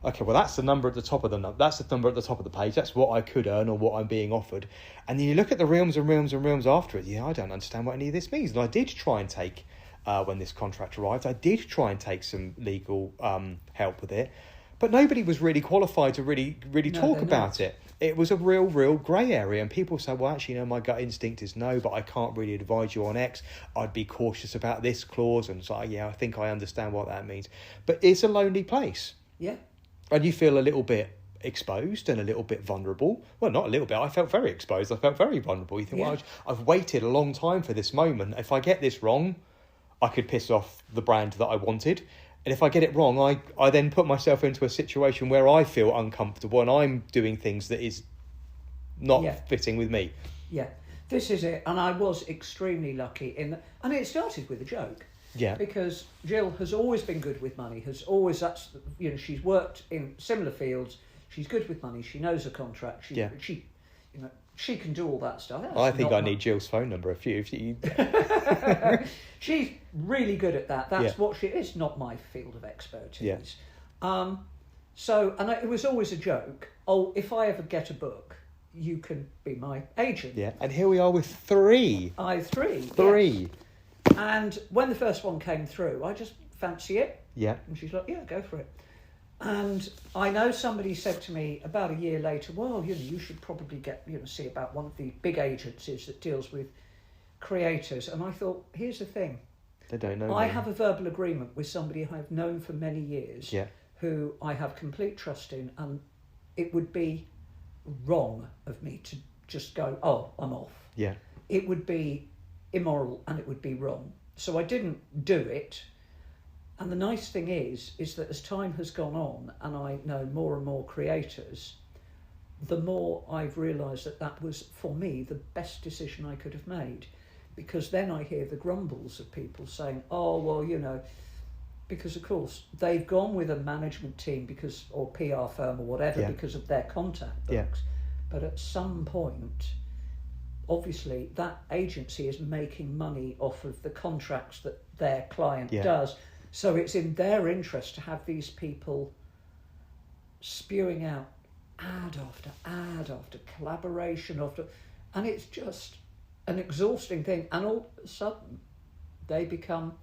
okay, well, that's the number at the top of that's the number at the top of the page. That's what I could earn or what I'm being offered. And then you look at the realms and realms and realms after it. Yeah, I don't understand what any of this means. And I did try and take, when this contract arrived, I did try and take some legal help with it. But nobody was really qualified to really talk about it. It was a real grey area. And people say, well, actually, my gut instinct is no, but I can't really advise you on X. I'd be cautious about this clause. And so, I think I understand what that means. But it's a lonely place. Yeah. And you feel a little bit exposed and a little bit vulnerable. Well, not a little bit. I felt very exposed. I felt very vulnerable. You think, well, I've waited a long time for this moment. If I get this wrong, I could piss off the brand that I wanted. And if I get it wrong, I then put myself into a situation where I feel uncomfortable and I'm doing things that is not fitting with me. Yeah. This is it, and I was extremely lucky and it started with a joke. Yeah. Because Jill has always been good with money. She's worked in similar fields. She's good with money. She knows her contract. She can do all that stuff. I think I need Jill's phone number if you. She's really good at that. That's what she is. Not my field of expertise. Yeah. It was always a joke. Oh, if I ever get a book, you can be my agent. Yeah. And here we are with 3. Three. Yeah. And when the first one came through, I just fancy it. Yeah. And she's like, yeah, go for it. And I know somebody said to me about a year later, well, you should probably see about one of the big agencies that deals with creators. And I thought, here's the thing. They don't know. I have a verbal agreement with somebody I've known for many years, who I have complete trust in, and it would be wrong of me to just go, oh, I'm off. Yeah. It would be immoral and it would be wrong. So I didn't do it. And the nice thing is that as time has gone on and I know more and more creators, the more I've realised that was, for me, the best decision I could have made. Because then I hear the grumbles of people saying, oh, well, because of course they've gone with a management team or PR firm or whatever because of their contact books. Yeah. But at some point, obviously, that agency is making money off of the contracts that their client does. So it's in their interest to have these people spewing out ad after ad after collaboration and it's just an exhausting thing. And all of a sudden, they become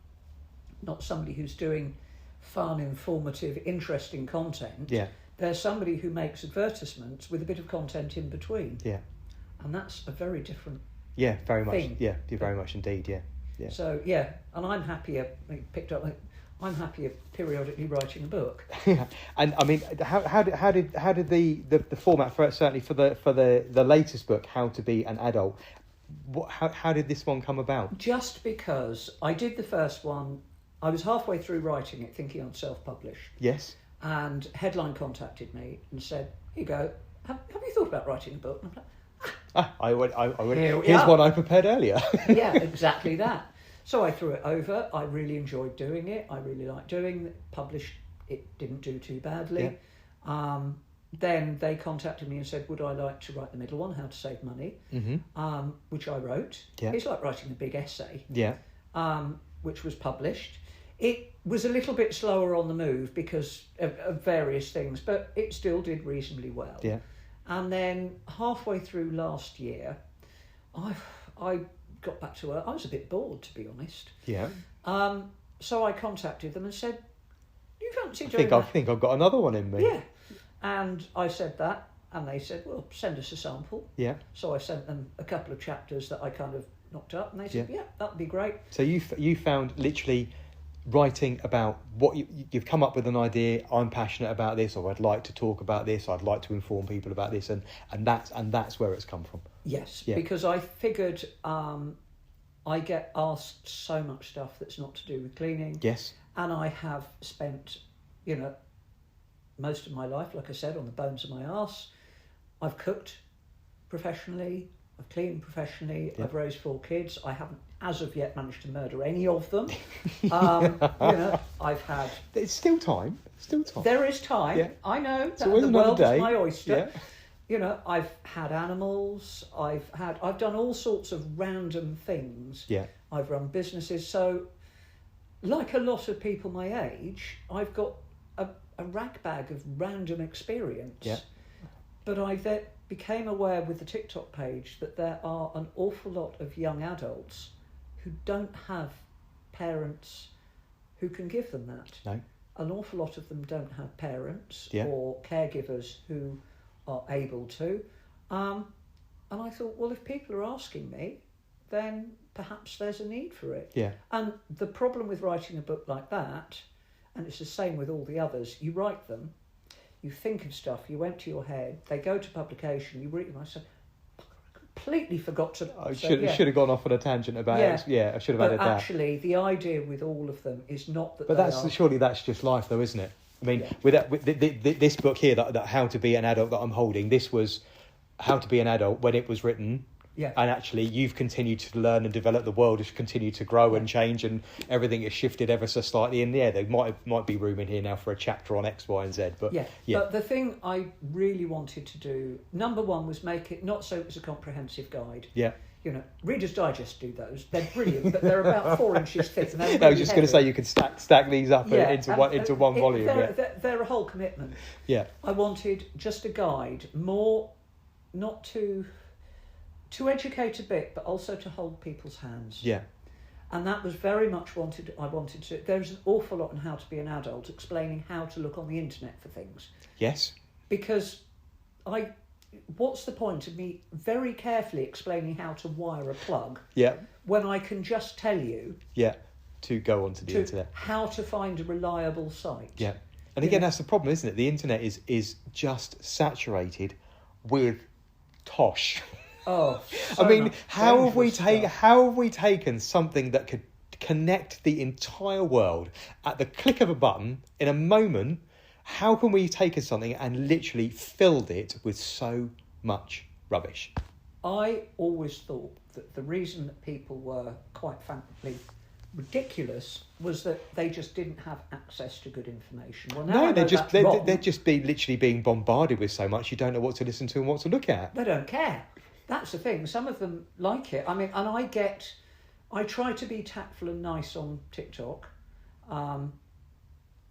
not somebody who's doing fun, informative, interesting content. Yeah. They're somebody who makes advertisements with a bit of content in between. Yeah. And that's a very different very much. thing. Yeah, very much indeed, yeah. So, and I'm happier periodically writing a book. Yeah. And I mean, how did the format certainly for the latest book, How to Be an Adult, how did this one come about? Just because I did the first one, I was halfway through writing it, thinking I'd self-publish. Yes. And Headline contacted me and said, "Here you go. Have you thought about writing a book?" And I'm like, I would. Here's one I prepared earlier. Yeah, exactly that. So I threw it over. I really enjoyed doing it. I really liked doing it. Published it, didn't do too badly. Yeah. Then they contacted me and said, would I like to write the middle one, How to Save Money, which I wrote. Yeah. It's like writing a big essay, which was published. It was a little bit slower on the move because of various things, but it still did reasonably well. Yeah. And then halfway through last year, I got back to work. I was a bit bored, to be honest. Yeah. So I contacted them and said, "Do you fancy doing that?" I think I've got another one in me. Yeah. And I said that, and they said, "Well, send us a sample." Yeah. So I sent them a couple of chapters that I kind of knocked up, and they said, "Yeah, that'd be great." So you found literally writing about what you've come up with an idea. I'm passionate about this, or I'd like to talk about this. I'd like to inform people about this, and that's where it's come from. Yes, because I figured I get asked so much stuff that's not to do with cleaning. Yes, and I have spent, most of my life, like I said, on the bones of my arse. I've cooked professionally. I've cleaned professionally. Yeah. I've raised 4 kids. I haven't, as of yet, managed to murder any of them. I've had... It's still time. There is time. Yeah. I know. It's always another day. The world is my oyster. Yeah. I've had animals. I've done all sorts of random things. Yeah. I've run businesses. So, like a lot of people my age, I've got a rag bag of random experience. Yeah. But I became aware with the TikTok page that there are an awful lot of young adults who don't have parents who can give them that. No. An awful lot of them don't have parents or caregivers who are able to. And I thought, well, if people are asking me, then perhaps there's a need for it. Yeah. And the problem with writing a book like that, and it's the same with all the others, you write them, you think of stuff, you empty your head, they go to publication, you read them. I said, I completely forgot to... I should have gone off on a tangent about it. Yeah, I should have added that. But actually, the idea with all of them is not that. But surely that's just life, though, isn't it? I mean, with this book here, that How to Be an Adult that I'm holding, this was How to Be an Adult when it was written Yeah. And actually, you've continued to learn and develop. The world has continued to grow and change, and everything has shifted ever so slightly. And yeah, there might be room in here now for a chapter on X, Y, and Z. But yeah. But the thing I really wanted to do, number one, was make it not so it was a comprehensive guide. Yeah. You know, Reader's Digest do those. They're brilliant, but they're about 4 inches thick. And really I was just going to say you could stack these up into one volume. They're a whole commitment. Yeah. I wanted just a guide, more not to educate a bit, but also to hold people's hands. Yeah. And that was very much I wanted to. There's an awful lot on how to be an adult, explaining how to look on the internet for things. Yes. Because what's the point of me very carefully explaining how to wire a plug? Yeah. When I can just tell you. Yeah. To go onto the internet. How to find a reliable site. Yeah. And again, that's the problem, isn't it? The internet is just saturated with tosh. Oh, I mean, how have we taken something that could connect the entire world at the click of a button in a moment? How can we take something and literally filled it with so much rubbish? I always thought that the reason that people were quite frankly ridiculous was that they just didn't have access to good information. Well, now they're just literally being bombarded with so much you don't know what to listen to and what to look at. They don't care. That's the thing. Some of them like it. I mean, and I try to be tactful and nice on TikTok. I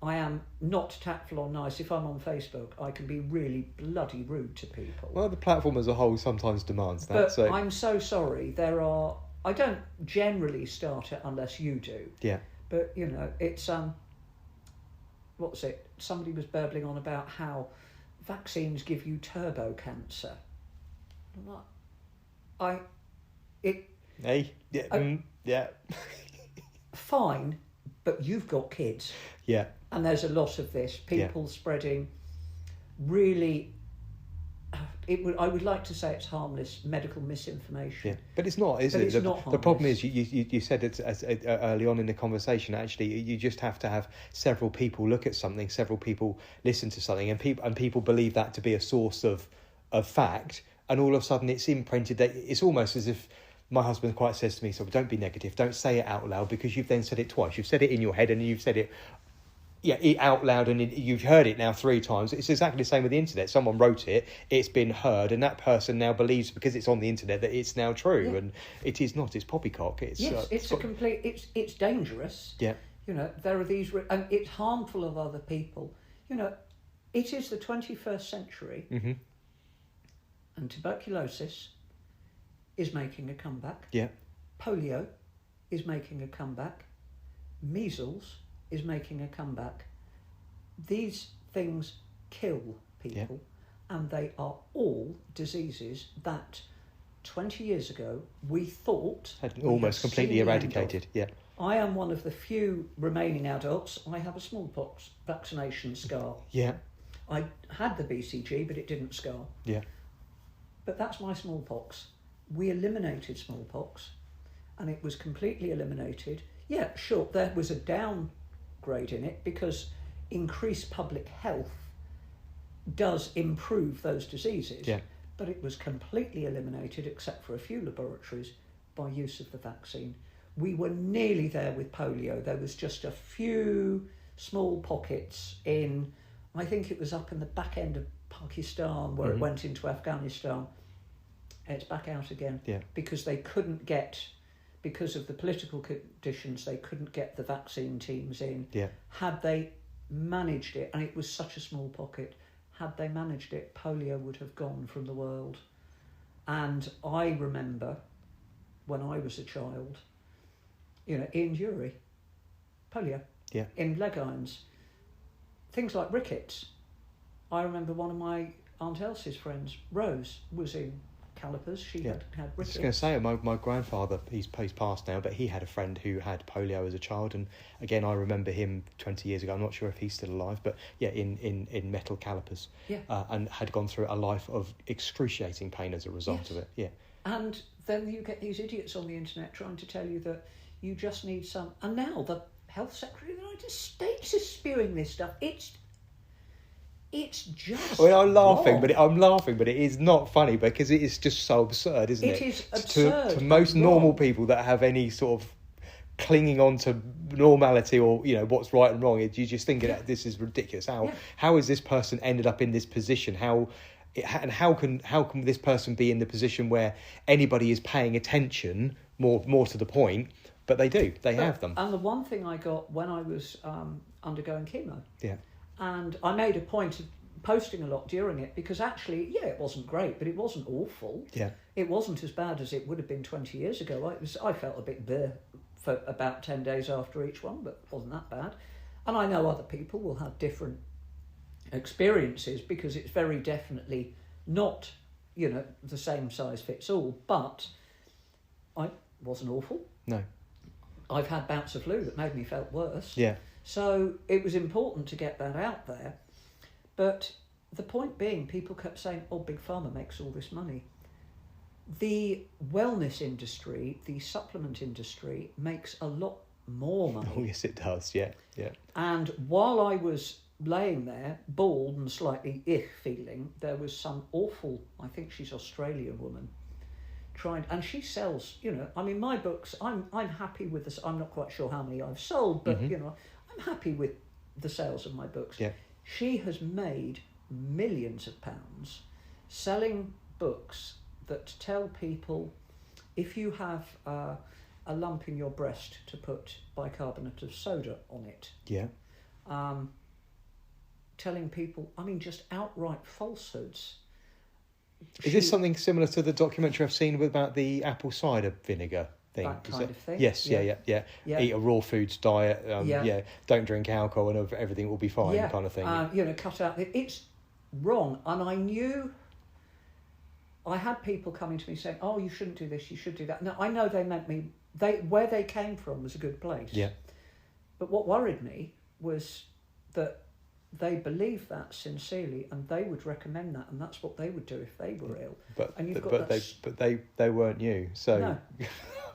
am not tactful or nice if I'm on Facebook. I can be really bloody rude to people. Well, the platform as a whole sometimes demands that. But I'm so sorry. I don't generally start it unless you do. Yeah. But, you know, it's... what's it? Somebody was burbling on about how vaccines give you turbo cancer. Yeah. Fine, but you've got kids. Yeah. And there's a lot of this. People spreading really... I would like to say it's harmless medical misinformation. Yeah, but it's not, is it? It's not harmless. The problem is, you said it early on in the conversation, actually, you just have to have several people look at something, several people listen to something, and people believe that to be a source of fact, and all of a sudden it's imprinted that it's almost as if my husband quite says to me, so don't be negative, don't say it out loud, because you've then said it twice. You've said it in your head and you've said it out loud, and you've heard it now 3 times. It's exactly the same with the internet. Someone wrote it, it's been heard, and that person now believes, because it's on the internet, that it's now true, and it is not. It's poppycock. It's dangerous. Yeah. You know, there are these, and it's harmful of other people. You know, it is the 21st century, and tuberculosis is making a comeback. Yeah. Polio is making a comeback. Measles is making a comeback. These things kill people, and they are all diseases that 20 years ago we thought had almost completely eradicated. Yeah. I am one of the few remaining adults. I have a smallpox vaccination scar. Yeah. I had the BCG, but it didn't scar. Yeah. But that's my smallpox. We eliminated smallpox, and it was completely eliminated. Yeah, sure, there was a downgrade in it because increased public health does improve those diseases. Yeah. But it was completely eliminated, except for a few laboratories, by use of the vaccine. We were nearly there with polio. There was just a few small pockets in, I think it was up in the back end of Pakistan where it went into Afghanistan. It's back out again because they couldn't get, because of the political conditions, they couldn't get the vaccine teams in. Yeah. Had they managed it, and it was such a small pocket, had they managed it, polio would have gone from the world. And I remember when I was a child, you know, injury, polio, in leg irons, things like rickets. I remember one of my Aunt Elsie's friends, Rose, was in calipers. She had rickets. I was just going to say, my grandfather, he's passed now, but he had a friend who had polio as a child, and again, I remember him 20 years ago. I'm not sure if he's still alive, but in metal calipers, and had gone through a life of excruciating pain as a result of it. Yeah. And then you get these idiots on the internet trying to tell you that you just need some. And now the Health Secretary of the United States is spewing this stuff. It's just. I mean, I'm laughing, wrong. but it is not funny because it is just so absurd, isn't it? It is absurd. To most and normal wrong. people that have any sort of clinging on to normality or what's right and wrong, you just thinking that this is ridiculous. How has this person ended up in this position? How can this person be in the position where anybody is paying attention more to the point? But they have them. And the one thing I got when I was undergoing chemo, yeah, and I made a point of posting a lot during it because actually, it wasn't great, but it wasn't awful. Yeah, it wasn't as bad as it would have been 20 years ago. I felt a bit bare for about 10 days after each one, but it wasn't that bad. And I know other people will have different experiences because it's very definitely not, the same size fits all. But I wasn't awful. No. I've had bouts of flu that made me felt worse. Yeah. So it was important to get that out there. But the point being, people kept saying, Big Pharma makes all this money. The wellness industry, the supplement industry, makes a lot more money. Oh, yes, it does, yeah. And while I was laying there, bald and slightly feeling, there was some awful, I think she's Australian woman, and she sells, my books, I'm happy with this. I'm not quite sure how many I've sold, but, I'm happy with the sales of my books. Yeah. She has made millions of pounds selling books that tell people if you have a lump in your breast to put bicarbonate of soda on it. Yeah. Telling people, just outright falsehoods. Is this something similar to the documentary I've seen about the apple cider vinegar thing? That kind of thing? Yes, yeah. Eat a raw foods diet, don't drink alcohol and everything will be fine, kind of thing. Cut out. It's wrong. And I knew, I had people coming to me saying, you shouldn't do this, you should do that. No, I know they meant me, where they came from was a good place. Yeah. But what worried me was that they believed that sincerely, and they would recommend that, and that's what they would do if they were ill. But they weren't you. So no.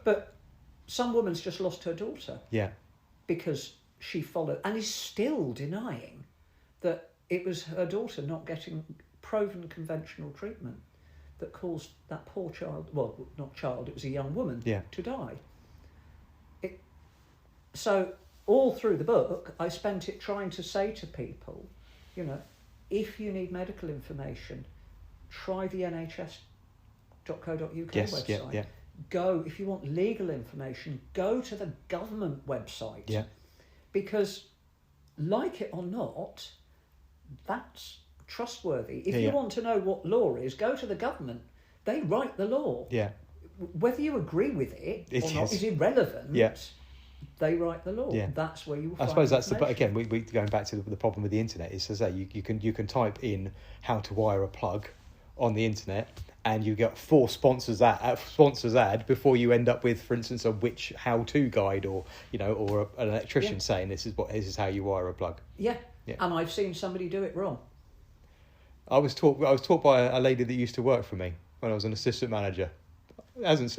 But some woman's just lost her daughter. Yeah. Because she followed and is still denying that it was her daughter not getting proven conventional treatment that caused that poor child. Well, not child. It was a young woman. Yeah. To die. So. All through the book, I spent it trying to say to people, if you need medical information, try the nhs.co.uk website. Yeah. Go, if you want legal information, go to the government website. Yeah. Because, like it or not, that's trustworthy. If you want to know what law is, go to the government. They write the law. Yeah. Whether you agree with it or not is irrelevant. Yeah. They write the law. Yeah. That's where you will I find suppose that's information. again, we going back to the problem with the internet is to say you can type in how to wire a plug on the internet and you get 4 sponsors ad before you end up with, for instance, a which how-to guide or an electrician saying this is how you wire a plug. Yeah. And I've seen somebody do it wrong. I was taught by a lady that used to work for me when I was an assistant manager. Hasn't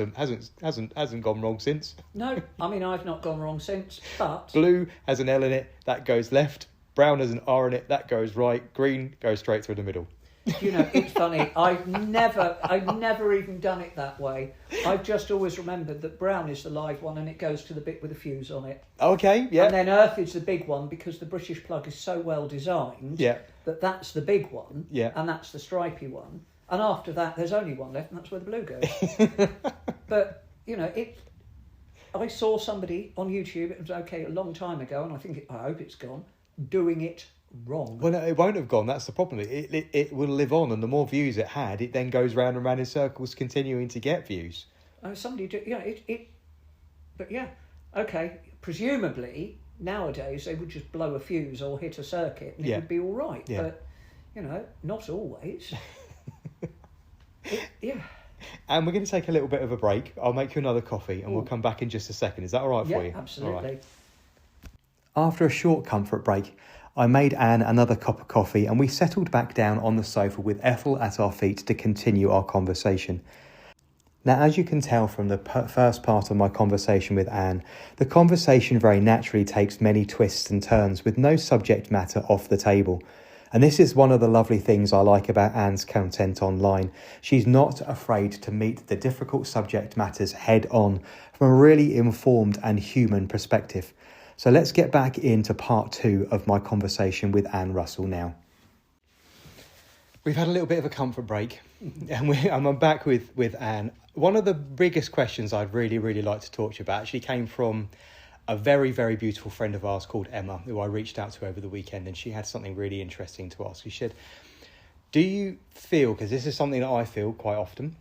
gone wrong since. No, I've not gone wrong since. But blue has an L in it, that goes left. Brown has an R in it, that goes right. Green goes straight through the middle. It's funny. I've never even done it that way. I've just always remembered that brown is the live one, and it goes to the bit with the fuse on it. Okay, yeah. And then earth is the big one because the British plug is so well designed. Yeah. That's the big one. Yeah. And that's the stripy one. And after that, there's only one left, and that's where the blue goes. But, I saw somebody on YouTube, it was okay a long time ago, and I hope it's gone, doing it wrong. Well, no, it won't have gone. That's the problem. It will live on, and the more views it had, it then goes round and round in circles, continuing to get views. Somebody do, but yeah, okay. Presumably, nowadays, they would just blow a fuse or hit a circuit, and it would be all right. Yeah. But, not always. And we're going to take a little bit of a break. I'll make you another coffee and we'll come back in just a second. Is that all right for you? Yeah, absolutely. All right. After a short comfort break, I made Anne another cup of coffee and we settled back down on the sofa with Ethel at our feet to continue our conversation. Now, as you can tell from the first part of my conversation with Anne, the conversation very naturally takes many twists and turns with no subject matter off the table. And this is one of the lovely things I like about Anne's content online. She's not afraid to meet the difficult subject matters head on from a really informed and human perspective. So let's get back into part 2 of my conversation with Anne Russell now. We've had a little bit of a comfort break and I'm back with Anne. One of the biggest questions I'd really like to talk to you about actually came from a very, very beautiful friend of ours called Emma, who I reached out to over the weekend, and she had something really interesting to ask. She said, do you feel, because this is something that I feel quite often,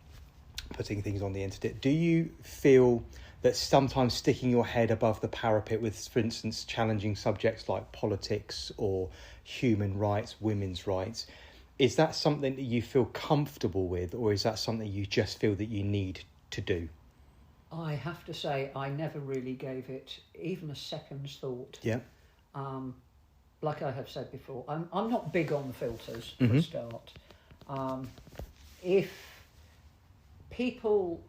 putting things on the internet, do you feel that sometimes sticking your head above the parapet with, for instance, challenging subjects like politics or human rights, women's rights, is that something that you feel comfortable with, or is that something you just feel that you need to do? I have to say, I never really gave it even a second's thought. Yeah. Like I have said before, I'm not big on filters for a start. If people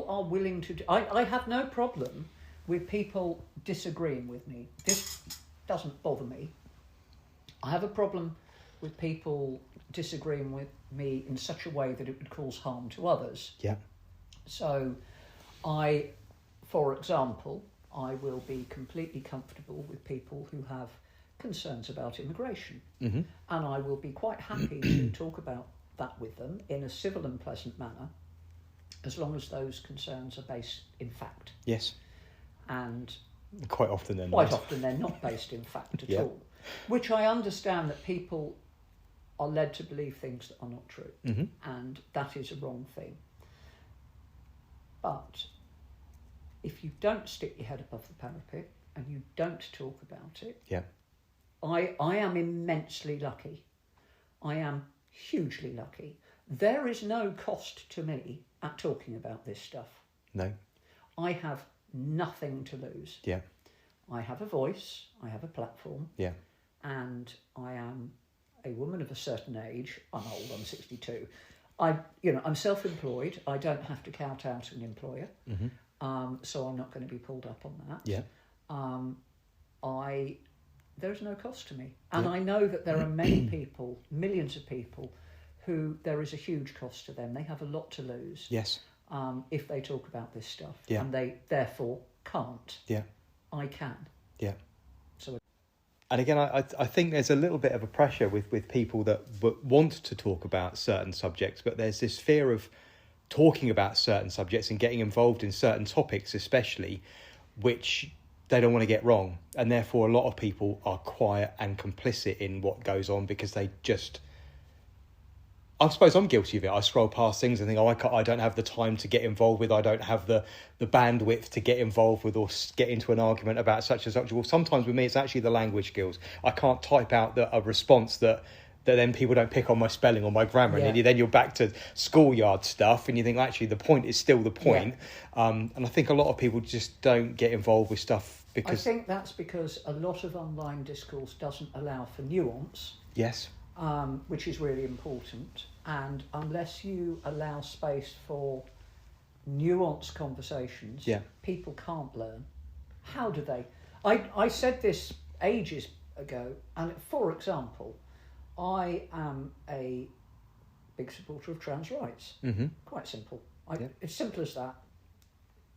are willing to do, I have no problem with people disagreeing with me. This doesn't bother me. I have a problem with people disagreeing with me in such a way that it would cause harm to others. Yeah. So for example, I will be completely comfortable with people who have concerns about immigration. And I will be quite happy to talk about that with them in a civil and pleasant manner, as long as those concerns are based in fact. Yes. And quite often they're not based in fact at all, which I understand that people are led to believe things that are not true, and that is a wrong thing. But if you don't stick your head above the parapet and you don't talk about it, I am immensely lucky. I am hugely lucky. There is no cost to me at talking about this stuff. No. I have nothing to lose. Yeah. I have a voice, I have a platform. Yeah. And I am a woman of a certain age. I'm old, I'm 62. I'm self-employed. I don't have to kowtow to an employer, so I'm not going to be pulled up on that. Yeah. There's no cost to me, and I know that there are many people, millions of people, who there is a huge cost to them. They have a lot to lose. Yes. If they talk about this stuff, and they therefore can't. Yeah. I can. Yeah. So. And again, I think there's a little bit of a pressure with people that want to talk about certain subjects, but there's this fear of talking about certain subjects and getting involved in certain topics, especially, which they don't want to get wrong. And therefore, a lot of people are quiet and complicit in what goes on because they just... I suppose I'm guilty of it. I scroll past things and think, I don't have the time to get involved with. I don't have the bandwidth to get involved with or get into an argument about such and such. Well, sometimes with me, it's actually the language skills. I can't type out a response that then people don't pick on my spelling or my grammar. Yeah. And then you're back to schoolyard stuff and you think, actually, the point is still the point. Yeah. And I think a lot of people just don't get involved with stuff because... I think that's because a lot of online discourse doesn't allow for nuance. Yes. Which is really important. And unless you allow space for nuanced conversations, people can't learn. How do they? I said this ages ago, and for example, I am a big supporter of trans rights. Quite simple. It's simple as that.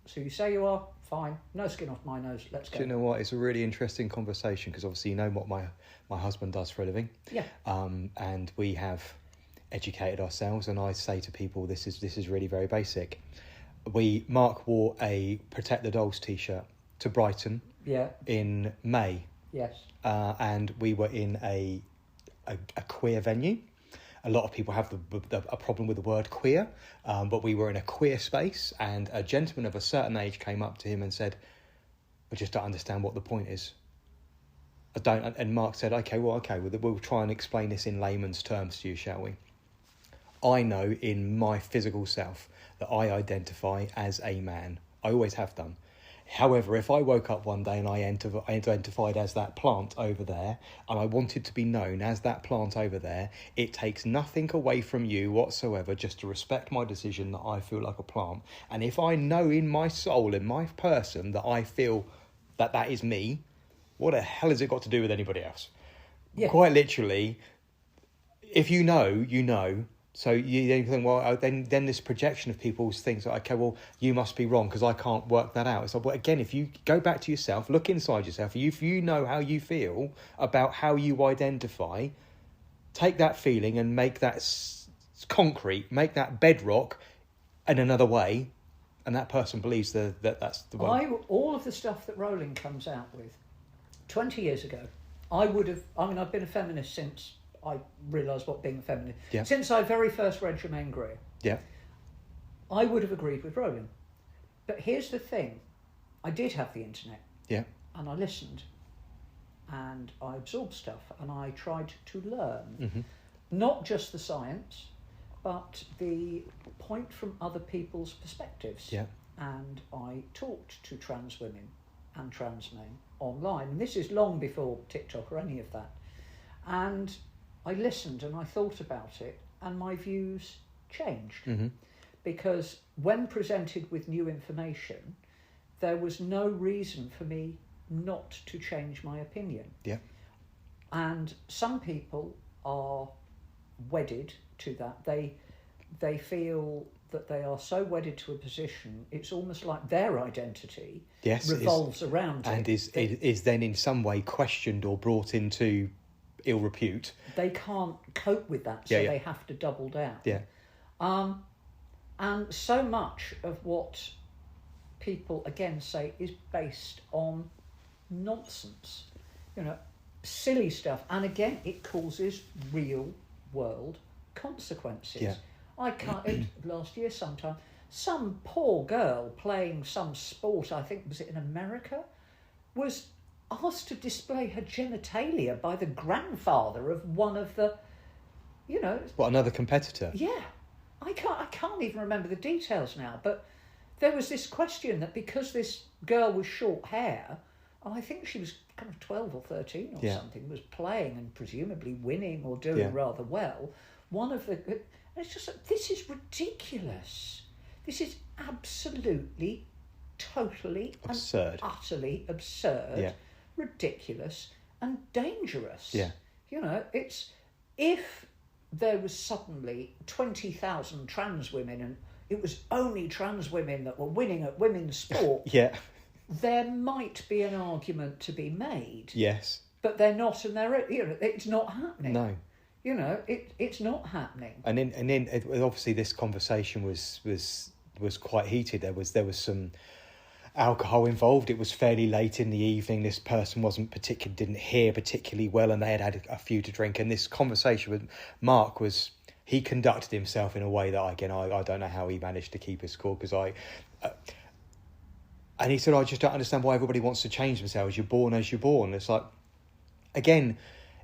So you say you are, fine, no skin off my nose, let's go. Do you know what? It's a really interesting conversation because obviously you know what my husband does for a living. Yeah. And we have educated ourselves, and I say to people, this is really very basic. Mark wore a Protect the Dolls t-shirt to Brighton in May. Yes. And we were in a queer venue. A lot of people have a problem with the word queer, but we were in a queer space, and a gentleman of a certain age came up to him and said, I just don't understand what the point is. I don't. And Mark said, okay, we'll try and explain this in layman's terms to you, shall we? I know in my physical self that I identify as a man. I always have done. However, if I woke up one day and I identified as that plant over there, and I wanted to be known as that plant over there, it takes nothing away from you whatsoever just to respect my decision that I feel like a plant. And if I know in my soul, in my person, that I feel that is me, what the hell has it got to do with anybody else? quite literally, if you know, you know. So you then think, well, then this projection of people's things like, okay, well, you must be wrong because I can't work that out. It's like, well, again, if you go back to yourself, look inside yourself, if you know how you feel about how you identify, take that feeling and make that concrete, make that bedrock in another way, and that person believes that's the one. All of the stuff that Rowling comes out with, 20 years ago, I've been a feminist since I realised what being a feminist... Yeah. Since I very first read Germaine Greer. Yeah. I would have agreed with Rowling. But here's the thing. I did have the internet. Yeah. And I listened. And I absorbed stuff. And I tried to learn. Mm-hmm. Not just the science, but the point from other people's perspectives. Yeah. And I talked to trans women and trans men online. And this is long before TikTok or any of that. And I listened and I thought about it, and my views changed. Mm-hmm. Because when presented with new information, there was no reason for me not to change my opinion. Yeah. And some people are wedded to that. They feel that they are so wedded to a position, it's almost like their identity revolves around and it. And is then in some way questioned or brought into ill repute. They can't cope with that, so they have to double down. Yeah. And so much of what people again say is based on nonsense, silly stuff, and again it causes real world consequences. Yeah. I can't. Last year, sometime, some poor girl playing some sport, I think was it in America, was asked to display her genitalia by the grandfather of one of the, What, another competitor? Yeah, I can't even remember the details now. But there was this question that because this girl was short hair, I think she was kind of 12 or 13 or something, was playing and presumably winning or doing rather well. One of the, and it's just like, this is ridiculous. This is absolutely, totally, absurd, and utterly absurd. Yeah. Ridiculous and dangerous. Yeah. It's if there was suddenly 20,000 trans women and it was only trans women that were winning at women's sport. Yeah. There might be an argument to be made. Yes. But they're not, and it's not happening. No. It's not happening. And then obviously this conversation was quite heated. There was some alcohol involved. It was fairly late in the evening. This person didn't hear particularly well, and they had a few to drink. And this conversation with Mark he conducted himself in a way that I don't know how he managed to keep his cool, because and he said, I just don't understand why everybody wants to change themselves. You're born as you're born. It's like, again,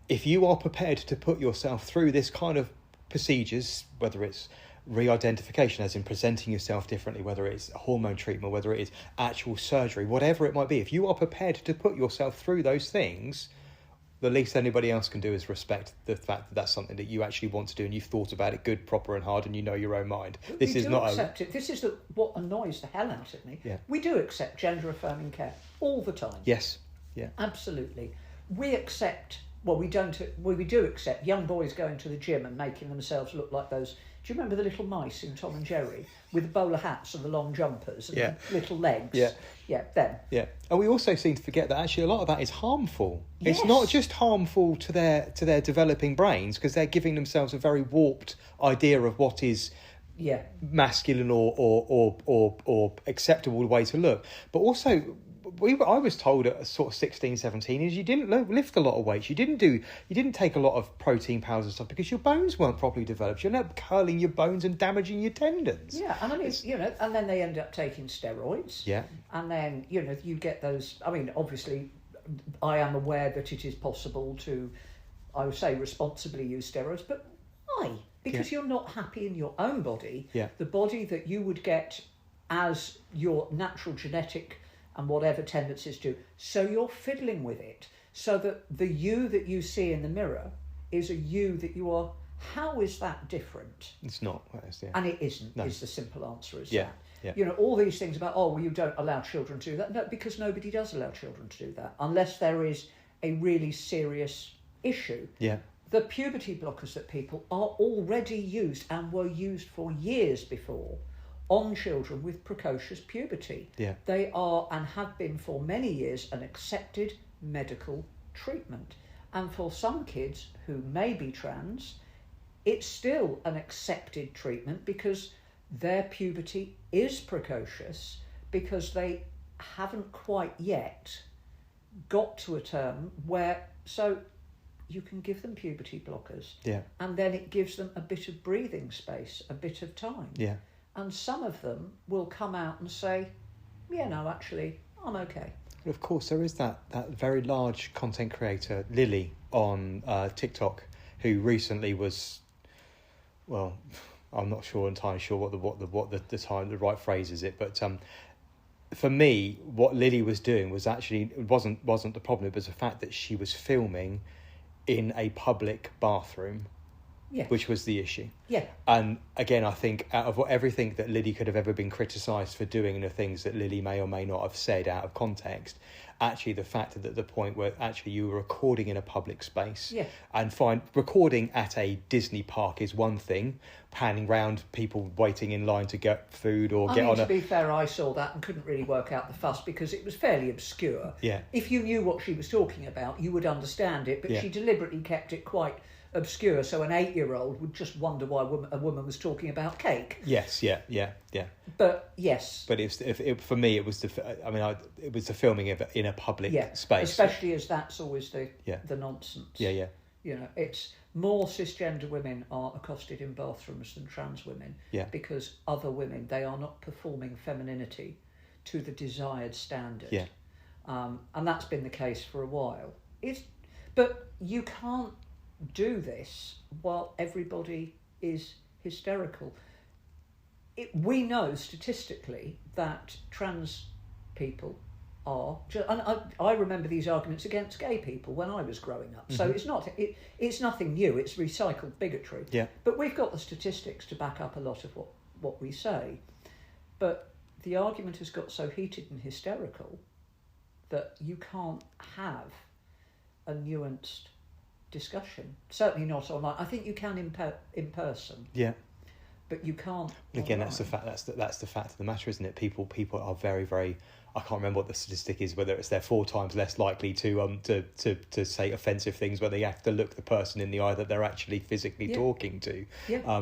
if you are prepared to put yourself through this kind of procedures, whether it's re-identification, as in presenting yourself differently, whether it's hormone treatment, whether it is actual surgery, whatever it might be, if you are prepared to put yourself through those things, the least anybody else can do is respect the fact that that's something that you actually want to do, and you've thought about it good, proper and hard, and you know your own mind. This is not accept it. This is what annoys the hell out of me. Yeah. We do accept gender affirming care all the time. Yes. Yeah. Absolutely. We accept. Well, we don't. Well, we do accept young boys going to the gym and making themselves look like those. Do you remember the little mice in Tom and Jerry with the bowler hats and the long jumpers and the little legs? Yeah. Yeah, them. Yeah. And we also seem to forget that actually a lot of that is harmful. Yes. It's not just harmful to their developing brains, because they're giving themselves a very warped idea of what is masculine or acceptable way to look. But also, I was told at sort of 16, 17 is you didn't lift a lot of weights. You didn't take a lot of protein powders and stuff because your bones weren't properly developed. You're not curling your bones and damaging your tendons. Yeah, and I mean, and then they end up taking steroids. Yeah. And then, you get those, I mean, obviously, I am aware that it is possible to, I would say, responsibly use steroids, but why? Because you're not happy in your own body. Yeah. The body that you would get as your natural genetic and whatever tendencies do. So you're fiddling with it so that the you that you see in the mirror is a you that you are. How is that different? It's not. And it isn't, No. is the simple answer is Yeah. that. Yeah. All these things about, you don't allow children to do that. No, because nobody does allow children to do that unless there is a really serious issue. Yeah. The puberty blockers that people are already used and were used for years before on children with precocious puberty. Yeah. They are and have been for many years an accepted medical treatment. And for some kids who may be trans, it's still an accepted treatment because their puberty is precocious, because they haven't quite yet got to a term where, so you can give them puberty blockers, and then it gives them a bit of breathing space, a bit of time. Yeah. And some of them will come out and say, yeah, no, actually, I'm okay. Of course, there is that very large content creator, Lily, on TikTok, who recently was, well, I'm not entirely sure what the right phrase is it, but for me, what Lily was doing was actually wasn't the problem. It was the fact that she was filming in a public bathroom. Yes. Which was the issue. Yeah. And again, I think out of everything that Lily could have ever been criticised for doing, and the things that Lily may or may not have said out of context, actually the fact that the point where actually you were recording in a public space, and recording at a Disney park is one thing, panning round people waiting in line to get food or get on to be fair, I saw that and couldn't really work out the fuss because it was fairly obscure. Yeah. If you knew what she was talking about, you would understand it, but she deliberately kept it quite obscure, so an 8-year-old would just wonder why a woman was talking about cake. Yes, yeah. But yes. But for me, it was it was the filming of it in a public space, especially as that's always the nonsense. Yeah. You know, it's more cisgender women are accosted in bathrooms than trans women. Yeah. Because other women, they are not performing femininity to the desired standard. Yeah. And that's been the case for a while. But you can't do this while everybody is hysterical. We know statistically that trans people are, and I remember these arguments against gay people when I was growing up. So it's nothing new. It's recycled bigotry. Yeah. But we've got the statistics to back up a lot of what we say. But the argument has got so heated and hysterical that you can't have a nuanced discussion. Certainly not online. I think you can in person. Yeah. But you can't. Again, online. that's the fact. That's the fact of the matter, isn't it? People are very, very. I can't remember what the statistic is. Whether it's they're 4 times less likely to say offensive things where they have to look the person in the eye that they're actually physically talking to,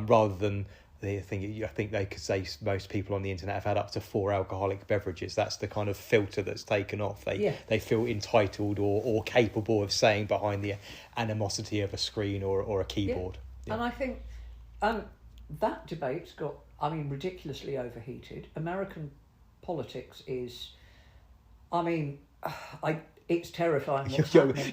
rather than I think they could say most people on the internet have had up to 4 alcoholic beverages. That's the kind of filter that's taken off. They feel entitled or capable of saying behind the animosity of a screen or a keyboard. Yeah. And I think that debate's got, ridiculously overheated. American politics is, it's terrifying.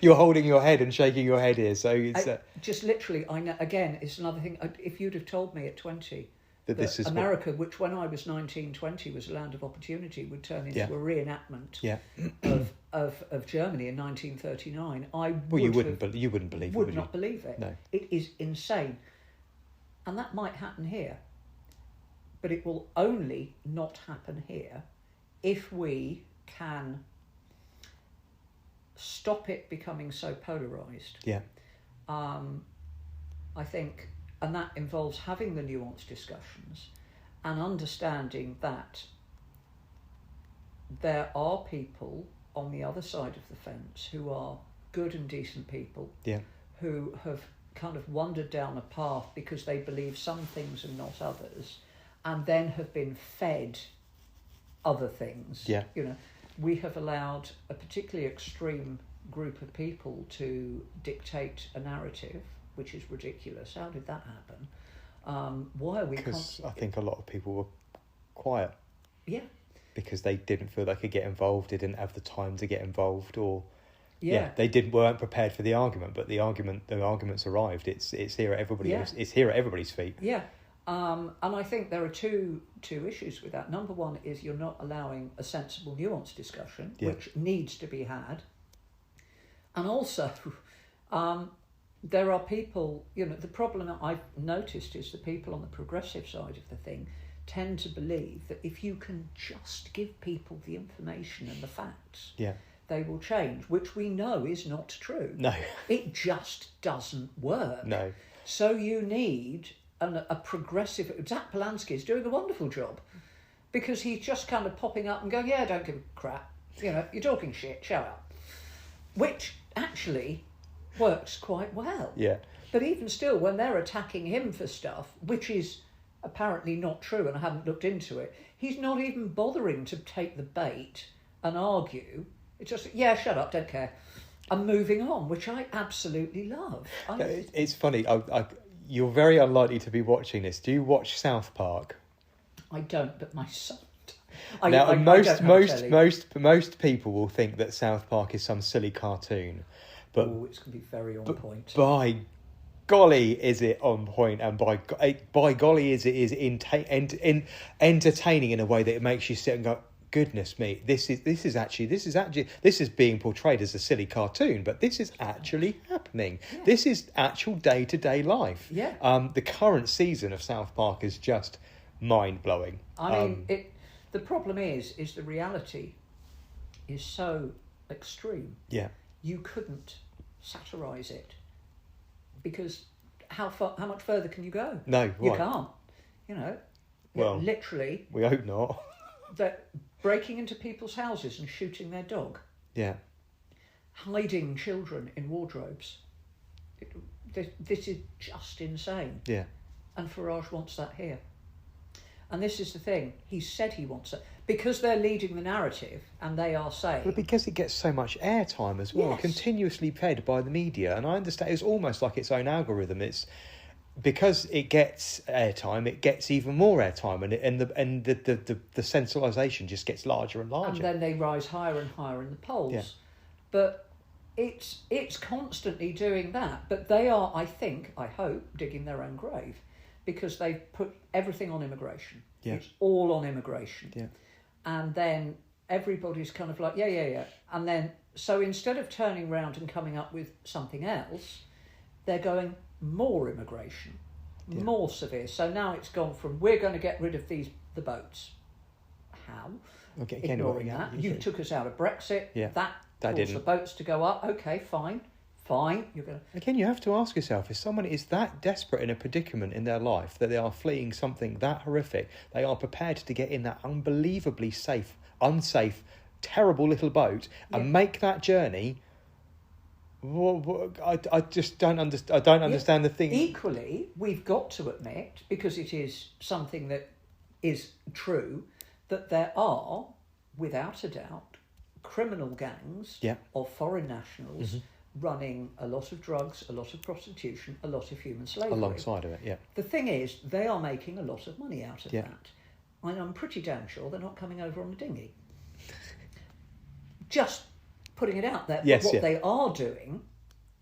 You're holding your head and shaking your head here, so it's just literally. I know. Again, it's another thing. If you'd have told me at 20 that this is America, which when I was 19, 20 was a land of opportunity, would turn into a reenactment of Germany in 1939, you wouldn't believe it. Would not believe it. No, it is insane, and that might happen here, but it will only not happen here if we can stop it becoming so polarised. Yeah. I think, and that involves having the nuanced discussions and understanding that there are people on the other side of the fence who are good and decent people who have kind of wandered down a path because they believe some things and not others, and then have been fed other things. Yeah. You know, we have allowed a particularly extreme group of people to dictate a narrative, which is ridiculous. How did that happen? Why are we? Because I think a lot of people were quiet. Yeah. Because they didn't feel they could get involved. They didn't have the time to get involved, or they weren't prepared for the argument. But the argument's arrived. It's here at everybody. Yeah. It's here at everybody's feet. Yeah. And I think there are two issues with that. Number one is you're not allowing a sensible, nuanced discussion, which needs to be had. And also, there are people, the problem that I've noticed is the people on the progressive side of the thing tend to believe that if you can just give people the information and the facts, they will change, which we know is not true. No. It just doesn't work. No. So you need a progressive... Zach Polanski is doing a wonderful job, because he's just kind of popping up and going, yeah, don't give a crap. You know, you're talking shit, shut up. Which actually works quite well. Yeah. But even still, when they're attacking him for stuff, which is apparently not true, and I haven't looked into it, he's not even bothering to take the bait and argue. It's just, yeah, shut up, don't care. I'm moving on, which I absolutely love. It's funny. You're very unlikely to be watching this. Do you watch South Park? I don't, but my son... Most people will think that South Park is some silly cartoon, but it's going to be very on point. By golly, is it on point, and by golly, is entertaining in a way that it makes you sit and go, goodness me, this is being portrayed as a silly cartoon, but this is actually happening. Yeah. This is actual day-to-day life. Yeah. The current season of South Park is just mind-blowing. I mean, the problem is the reality is so extreme. Yeah. You couldn't satirise it, because how much further can you go? No, you can't. You know, well, literally. We hope not. That breaking into people's houses and shooting their dog. Yeah. Hiding children in wardrobes. This is just insane. Yeah. And Farage wants that here. And this is the thing. He said he wants it because they're leading the narrative, and they are saying... But because it gets so much airtime as well, yes. Continuously fed by the media. And I understand it's almost like its own algorithm. It's because it gets airtime, it gets even more airtime, and the sensationalisation just gets larger and larger. And then they rise higher and higher in the polls. Yeah. But it's constantly doing that. But they are, I hope, digging their own grave, because they've put everything on immigration. Yeah. It's all on immigration. Yeah. And then everybody's kind of like, yeah. And then, so instead of turning around and coming up with something else, they're going more immigration, more severe. So now it's gone from, we're going to get rid of the boats. How? Okay, ignoring that. You took us out of Brexit. Yeah. That caused the boats to go up. Okay, fine. You're going to... Again, you have to ask yourself, if someone is that desperate in a predicament in their life that they are fleeing something that horrific, they are prepared to get in that unbelievably unsafe, terrible little boat and make that journey. I just don't understand. I don't understand the thing. Equally, we've got to admit, because it is something that is true, that there are, without a doubt, criminal gangs of foreign nationals running a lot of drugs, a lot of prostitution, a lot of human slavery. Alongside of it, yeah. The thing is, they are making a lot of money out of that. And I'm pretty damn sure they're not coming over on a dinghy. Just putting it out there. Yes, but what they are doing,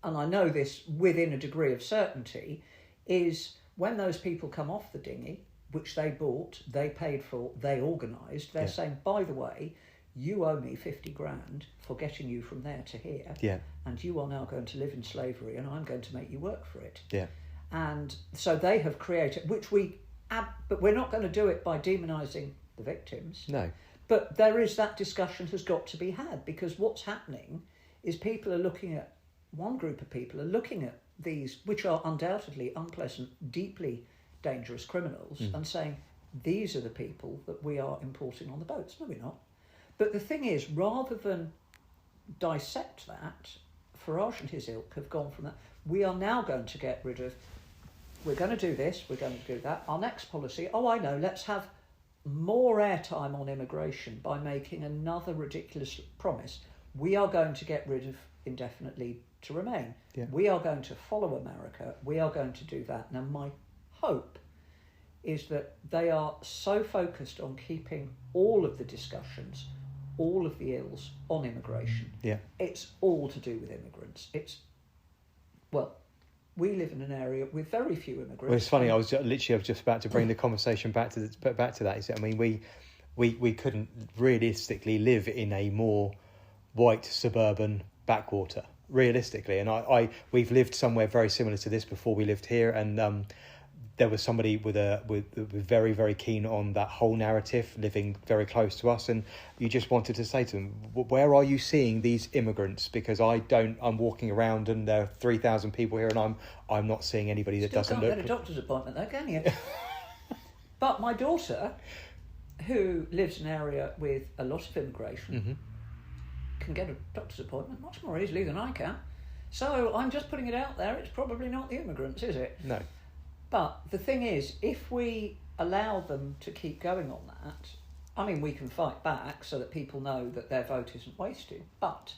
and I know this within a degree of certainty, is when those people come off the dinghy, which they bought, they paid for, they organised, they're saying, by the way, you owe me 50 grand for getting you from there to here. Yeah. And you are now going to live in slavery, and I'm going to make you work for it. Yeah. And so they have created, but we're not going to do it by demonising the victims. No. But there is that discussion has got to be had, because what's happening is one group of people are looking at these, which are undoubtedly unpleasant, deeply dangerous criminals, and saying, these are the people that we are importing on the boats. No, we're not. But the thing is, rather than dissect that, Farage and his ilk have gone from that. We are now going to get rid of, we're going to do this, we're going to do that. Our next policy, I know, let's have more airtime on immigration by making another ridiculous promise. We are going to get rid of indefinite leave to remain. Yeah. We are going to follow America. We are going to do that. Now, my hope is that they are so focused on keeping all of the discussions, all of the ills on immigration. Yeah. It's all to do with immigrants. We live in an area with very few immigrants. Well, it's funny. I was just about to bring the conversation back to that. I mean, we couldn't realistically live in a more white suburban backwater, realistically. And we've lived somewhere very similar to this before we lived here, and there was somebody with very, very keen on that whole narrative, living very close to us, and you just wanted to say to them, where are you seeing these immigrants? Because I'm walking around and there are 3,000 people here, and I'm not seeing anybody that doesn't look. Can't get a doctor's appointment though, can you? But my daughter, who lives in an area with a lot of immigration, can get a doctor's appointment much more easily than I can. So I'm just putting it out there, it's probably not the immigrants, is it? No. But the thing is, if we allow them to keep going on that, I mean, we can fight back so that people know that their vote isn't wasted. But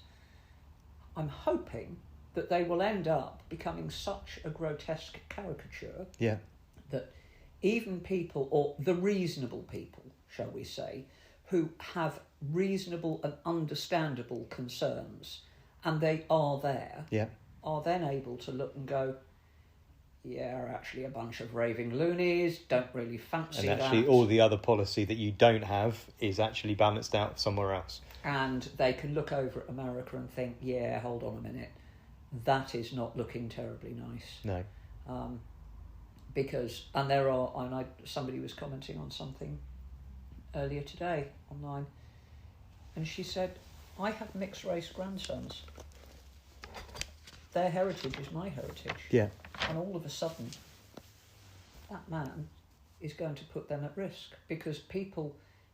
I'm hoping that they will end up becoming such a grotesque caricature that even people, or the reasonable people, shall we say, who have reasonable and understandable concerns, and they are there, are then able to look and go, yeah, actually a bunch of raving loonies, don't really fancy that. And actually all the other policy that you don't have is actually balanced out somewhere else. And they can look over at America and think, yeah, hold on a minute, that is not looking terribly nice. No. Because, somebody was commenting on something earlier today online, and she said, I have mixed race grandsons. Their heritage is my heritage. Yeah. And all of a sudden, that man is going to put them at risk, because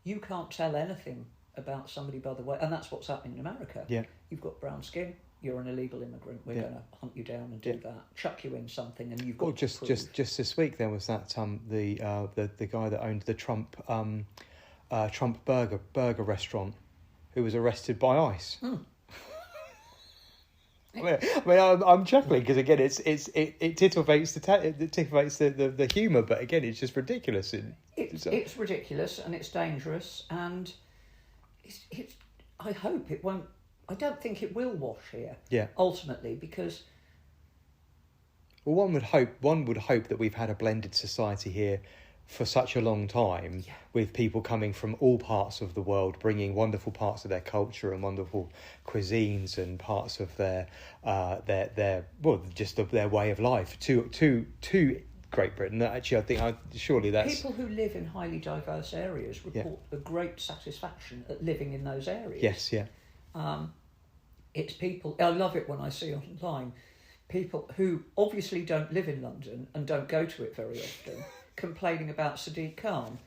you can't tell anything about somebody by the way, and that's what's happening in America. Yeah. You've got brown skin, you're an illegal immigrant, we're going to hunt you down and do that, chuck you in something, and you've got to just this week there was that the guy that owned the Trump burger restaurant, who was arrested by ICE. I mean, I'm chuckling because again, it titivates the humour, but again, it's just ridiculous. It's ridiculous and it's dangerous, and it's. I hope it won't. I don't think it will wash here. Yeah. Ultimately, because. Well, one would hope that we've had a blended society here for such a long time, with people coming from all parts of the world, bringing wonderful parts of their culture and wonderful cuisines and parts of their way of life to Great Britain. Actually, surely that's people who live in highly diverse areas report a great satisfaction at living in those areas. Yes, yeah. It's people. I love it when I see online people who obviously don't live in London and don't go to it very often, complaining about Sadiq Khan.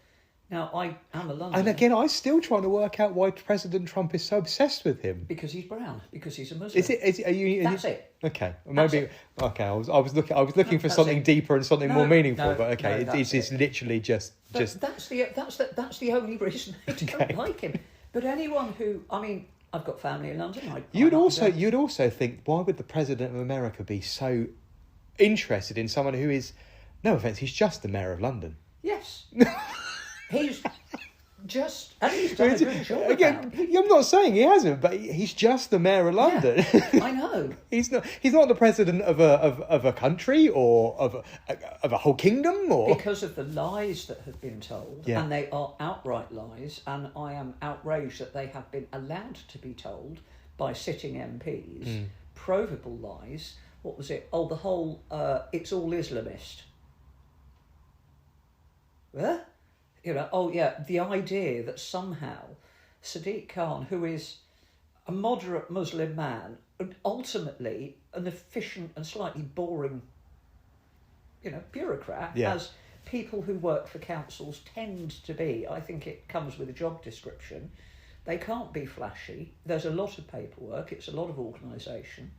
Now, I am a Londoner. And again, I'm still trying to work out why President Trump is so obsessed with him. Because he's brown. Because he's a Muslim. That's it. Okay, maybe. Okay, I was looking for something deeper and something more meaningful. But okay, it's literally just. That's the only reason I don't like him. But anyone who, I mean, I've got family in London. You'd also think, why would the President of America be so interested in someone who is, no offence, he's just the Mayor of London. Yes. He's just, and he's done a good job. Again, I'm not saying he hasn't, but he's just the Mayor of London. Yeah, I know. He's not the president of a country or of a whole kingdom, or because of the lies that have been told, and they are outright lies, and I am outraged that they have been allowed to be told by sitting MPs, provable lies. What was it? Oh, the whole it's all Islamist. Huh? The idea that somehow Sadiq Khan, who is a moderate Muslim man, and ultimately an efficient and slightly boring, bureaucrat, as people who work for councils tend to be. I think it comes with a job description. They can't be flashy. There's a lot of paperwork. It's a lot of organisation.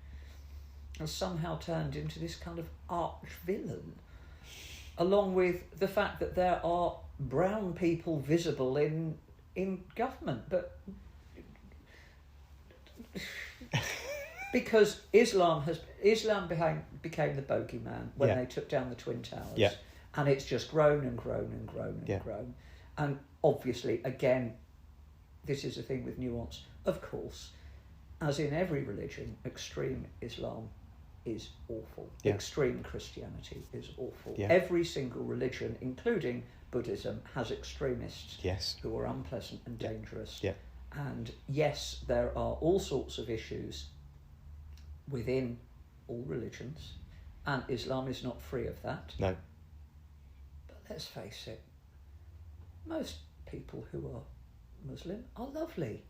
Has somehow turned into this kind of arch villain, along with the fact that there are brown people visible in government, but because Islam became the bogeyman when they took down the Twin Towers, and it's just grown and grown and grown and grown, and obviously, again, this is a thing with nuance. Of course, as in every religion, extreme Islam is awful. Extreme Christianity is awful. Every single religion, including Buddhism, has extremists who are unpleasant and dangerous. And yes, there are all sorts of issues within all religions, and Islam is not free of that. No. let's face it, most people who are Muslim are lovely.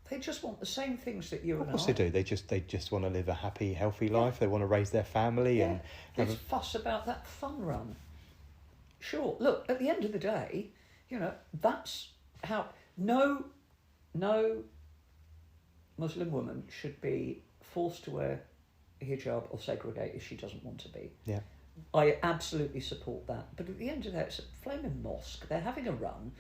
They just want the same things that you and I. Of course they do. They just want to live a happy, healthy life. They want to raise their family and let's fuss about that fun run. Sure. Look, at the end of the day, that's how no Muslim woman should be forced to wear a hijab or segregate if she doesn't want to be. Yeah. I absolutely support that. But at the end of the day, it's a flaming mosque. They're having a run.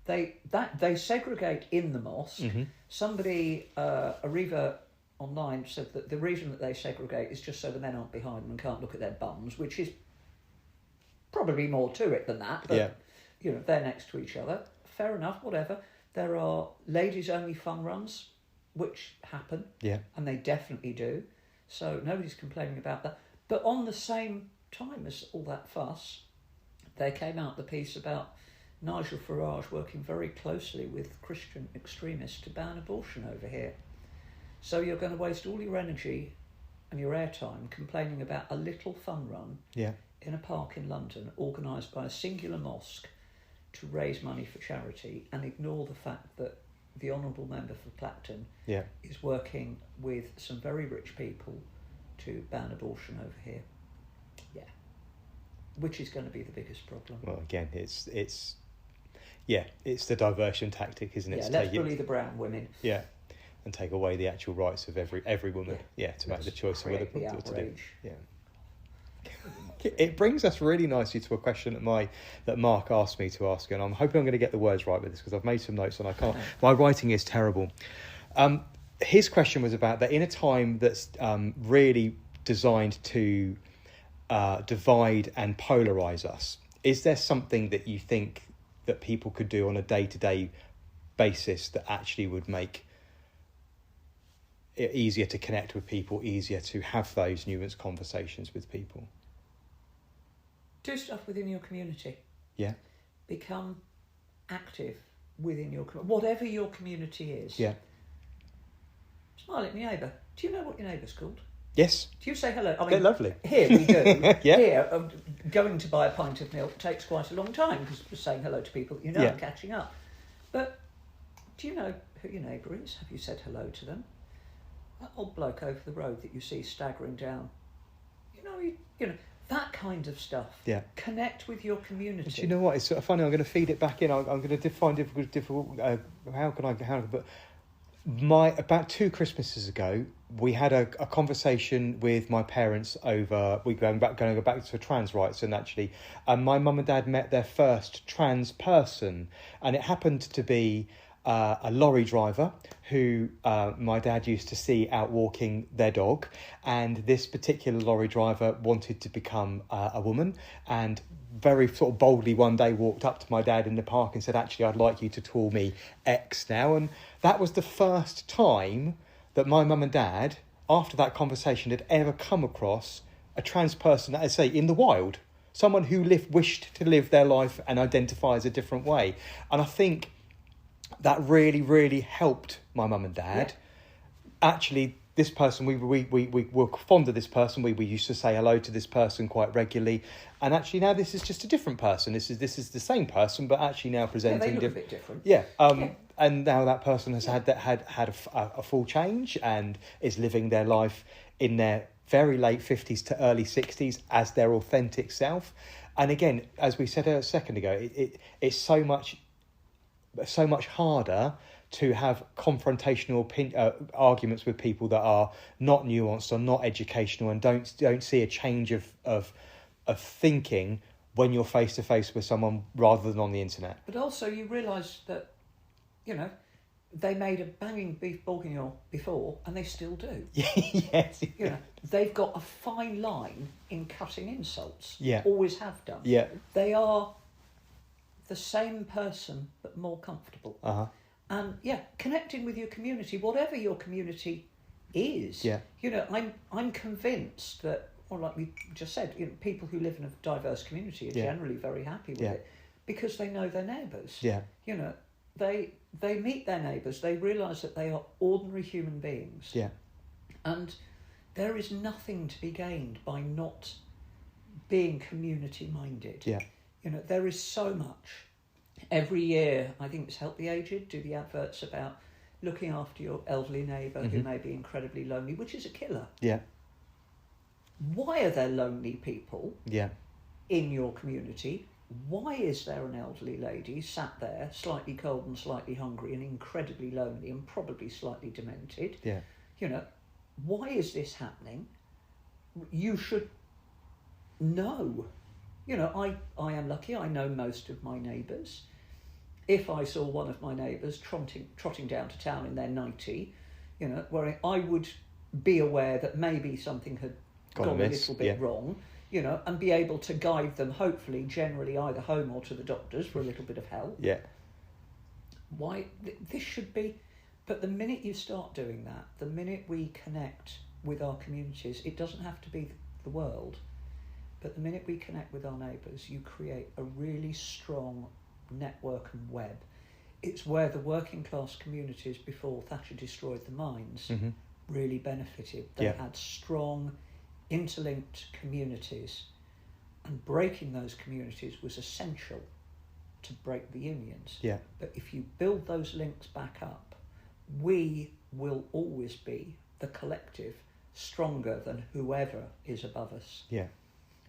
They segregate in the mosque. Mm-hmm. Somebody, Ariva online, said that the reason that they segregate is just so the men aren't behind them and can't look at their bums, which is probably more to it than that. But, they're next to each other. Fair enough, whatever. There are ladies-only fun runs, which happen. Yeah. And they definitely do. So nobody's complaining about that. But on the same time as all that fuss, they came out the piece about Nigel Farage working very closely with Christian extremists to ban abortion over here. So you're going to waste all your energy and your airtime complaining about a little fun run in a park in London organised by a singular mosque to raise money for charity, and ignore the fact that the Honourable Member for Clacton is working with some very rich people to ban abortion over here. Yeah. Which is going to be the biggest problem. Well, again, it's the diversion tactic, isn't it? Yeah, let's bully the brown women. Yeah, and take away the actual rights of every woman. Yeah, to make the choice of whether to do. Yeah. It brings us really nicely to a question that Mark asked me to ask, and I'm hoping I'm going to get the words right with this because I've made some notes and I can't. My writing is terrible. His question was about that in a time that's really designed to divide and polarise us. Is there something that you think that people could do on a day-to-day basis that actually would make it easier to connect with people, easier to have those nuanced conversations with people? Do stuff within your community. Yeah. Become active within your whatever your community is. Yeah. Smile at your neighbour. Do you know what your neighbour's called? Yes. Do you say hello? I mean, they're lovely. Here we do. Yeah. Here, going to buy a pint of milk takes quite a long time because we're saying hello to people that you know and catching up. But do you know who your neighbour is? Have you said hello to them? That old bloke over the road that you see staggering down. You know that kind of stuff. Yeah. Connect with your community. Do you know what? It's sort of funny. I'm going to feed it back in. I'm going to define difficult. About 2 Christmases ago, we had a conversation with my parents over. We're going to go back to trans rights, and actually, my mum and dad met their first trans person, and it happened to be a lorry driver who my dad used to see out walking their dog, and this particular lorry driver wanted to become a woman, and very sort of boldly one day walked up to my dad in the park and said, actually, I'd like you to call me X now. And that was the first time that my mum and dad, after that conversation, had ever come across a trans person, I say, in the wild. Someone who wished to live their life and identify as a different way. And I think that really, really helped my mum and dad. Yeah. Actually, this person, we were fond of this person. We used to say hello to this person quite regularly. And actually now this is just a different person. This is the same person, but actually now presenting they look a bit different. Yeah. And now that person has had a full change and is living their life in their very late 50s to early 60s as their authentic self. And again, as we said a second ago, it's so much harder to have confrontational arguments with people that are not nuanced or not educational and don't see a change of thinking when you're face to face with someone rather than on the internet. But also you realise that, they made a banging beef bourguignon before and they still do. Yes. They've got a fine line in cutting insults. Yeah. Always have done. Yeah. They are the same person but more comfortable. Uh-huh. And connecting with your community, whatever your community is. Yeah. I'm convinced that, or like we just said, people who live in a diverse community are generally very happy with it because they know their neighbours. Yeah. They meet their neighbours. They realise that they are ordinary human beings. Yeah. And there is nothing to be gained by not being community minded. Yeah. You know, there is so much. Every year, I think it's Help the Aged do the adverts about looking after your elderly neighbour who may be incredibly lonely, which is a killer. Yeah. Why are there lonely people Yeah. in your community? Why is there an elderly lady sat there, slightly cold and slightly hungry and incredibly lonely and probably slightly demented? Yeah. You know, why is this happening? You should know. You know, I am lucky, I know most of my neighbours. If I saw one of my neighbours trotting down to town in their 90, you know, where I would be aware that maybe something had gone a little bit wrong, you know, and be able to guide them, hopefully, generally either home or to the doctors for a little bit of help. Yeah. Why? This should be... But the minute you start doing that, the minute we connect with our communities, it doesn't have to be the world, but the minute we connect with our neighbours, you create a really strong network and web. It's where the working class communities before Thatcher destroyed the mines really benefited. They had strong, interlinked communities, and breaking those communities was essential to break the unions. Yeah. But if you build those links back up, we will always be, the collective, stronger than whoever is above us. Yeah.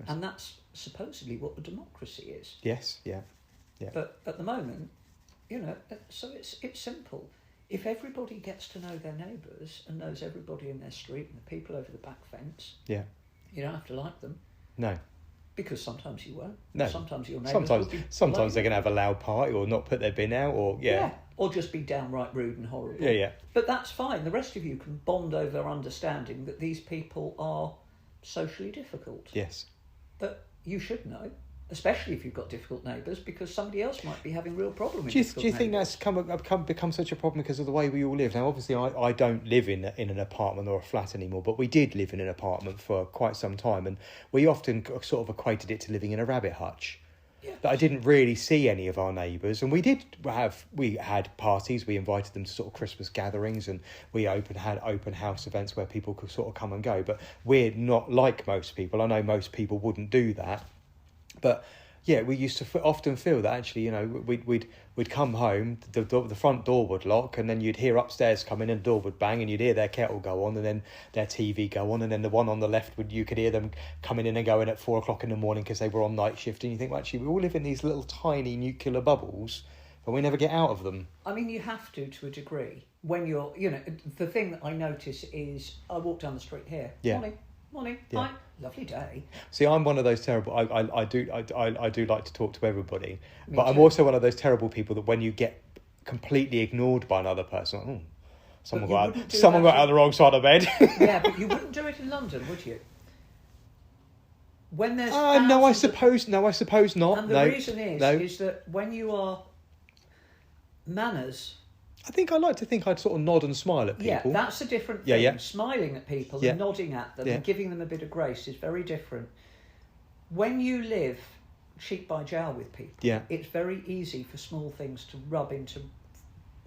And that's supposedly what the democracy is. Yes, yeah. Yeah. But at the moment, you know, so it's simple. If everybody gets to know their neighbours and knows everybody in their street and the people over the back fence, Yeah. you don't have to like them. No. Because sometimes you won't. No. Sometimes your neighbours Sometimes they're going to have a loud party or not put their bin out or, or just be downright rude and horrible. Yeah, yeah. But that's fine. The rest of you can bond over understanding that these people are socially difficult. Yes. But you should know, especially if you've got difficult neighbours, because somebody else might be having real problems. Do you think that's become such a problem because of the way we all live? Now, obviously, I don't live in an apartment or a flat anymore, but we did live in an apartment for quite some time, and we often sort of equated it to living in a rabbit hutch. Yeah. That I didn't really see any of our neighbours, and we had parties. We invited them to sort of Christmas gatherings, and we had open house events where people could sort of come and go. But we're not like most people. I know most people wouldn't do that, but yeah, we used to often feel that actually, you know, we'd come home, the front door would lock, and then you'd hear upstairs come in and the door would bang, and you'd hear their kettle go on, and then their TV go on, and then the one on the left you could hear them coming in and going at 4 o'clock in the morning because they were on night shift, and you think, well, actually, we all live in these little tiny nuclear bubbles, but we never get out of them. I mean, you have to a degree. When you're, you know, the thing that I notice is I walk down the street here. Yeah. Morning. Yeah. Hi. Lovely day. See, I'm one of those terrible. I do like to talk to everybody, Me but too. I'm also one of those terrible people that when you get completely ignored by another person, like, someone got out of the wrong side of bed. Yeah, but you wouldn't do it in London, would you? When there's no, I suppose not. And the reason is that when you are manners. I think I like to think I'd sort of nod and smile at people. Yeah, that's a different thing. Yeah. Smiling at people and nodding at them and giving them a bit of grace is very different. When you live cheek by jowl with people, it's very easy for small things to rub into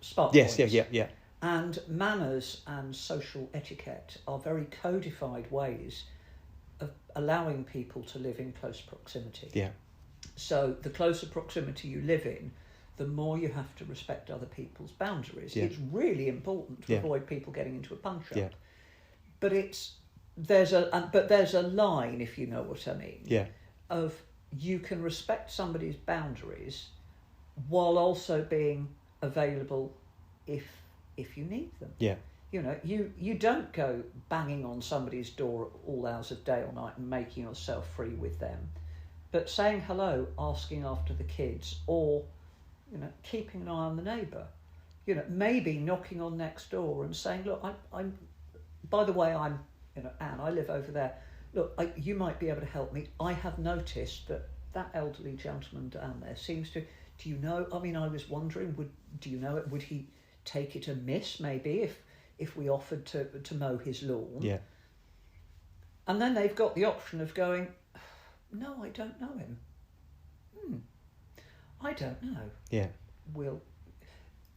spark points. Yeah. And manners and social etiquette are very codified ways of allowing people to live in close proximity. Yeah. So the closer proximity you live in, the more you have to respect other people's boundaries. Yeah. It's really important to avoid people getting into a punch-up. Yeah. But there's a line, if you know what I mean. Yeah. Of you can respect somebody's boundaries while also being available if you need them. Yeah. You know, you don't go banging on somebody's door at all hours of day or night and making yourself free with them. But saying hello, asking after the kids, or you know, keeping an eye on the neighbour. You know, maybe knocking on next door and saying, look, I'm by the way, I'm, you know, Anne, I live over there. Look, you might be able to help me. I have noticed that elderly gentleman down there seems to, do you know, I mean, I was wondering, would he take it amiss maybe if we offered to mow his lawn? Yeah. And then they've got the option of going, no, I don't know him. I don't know. Yeah. We'll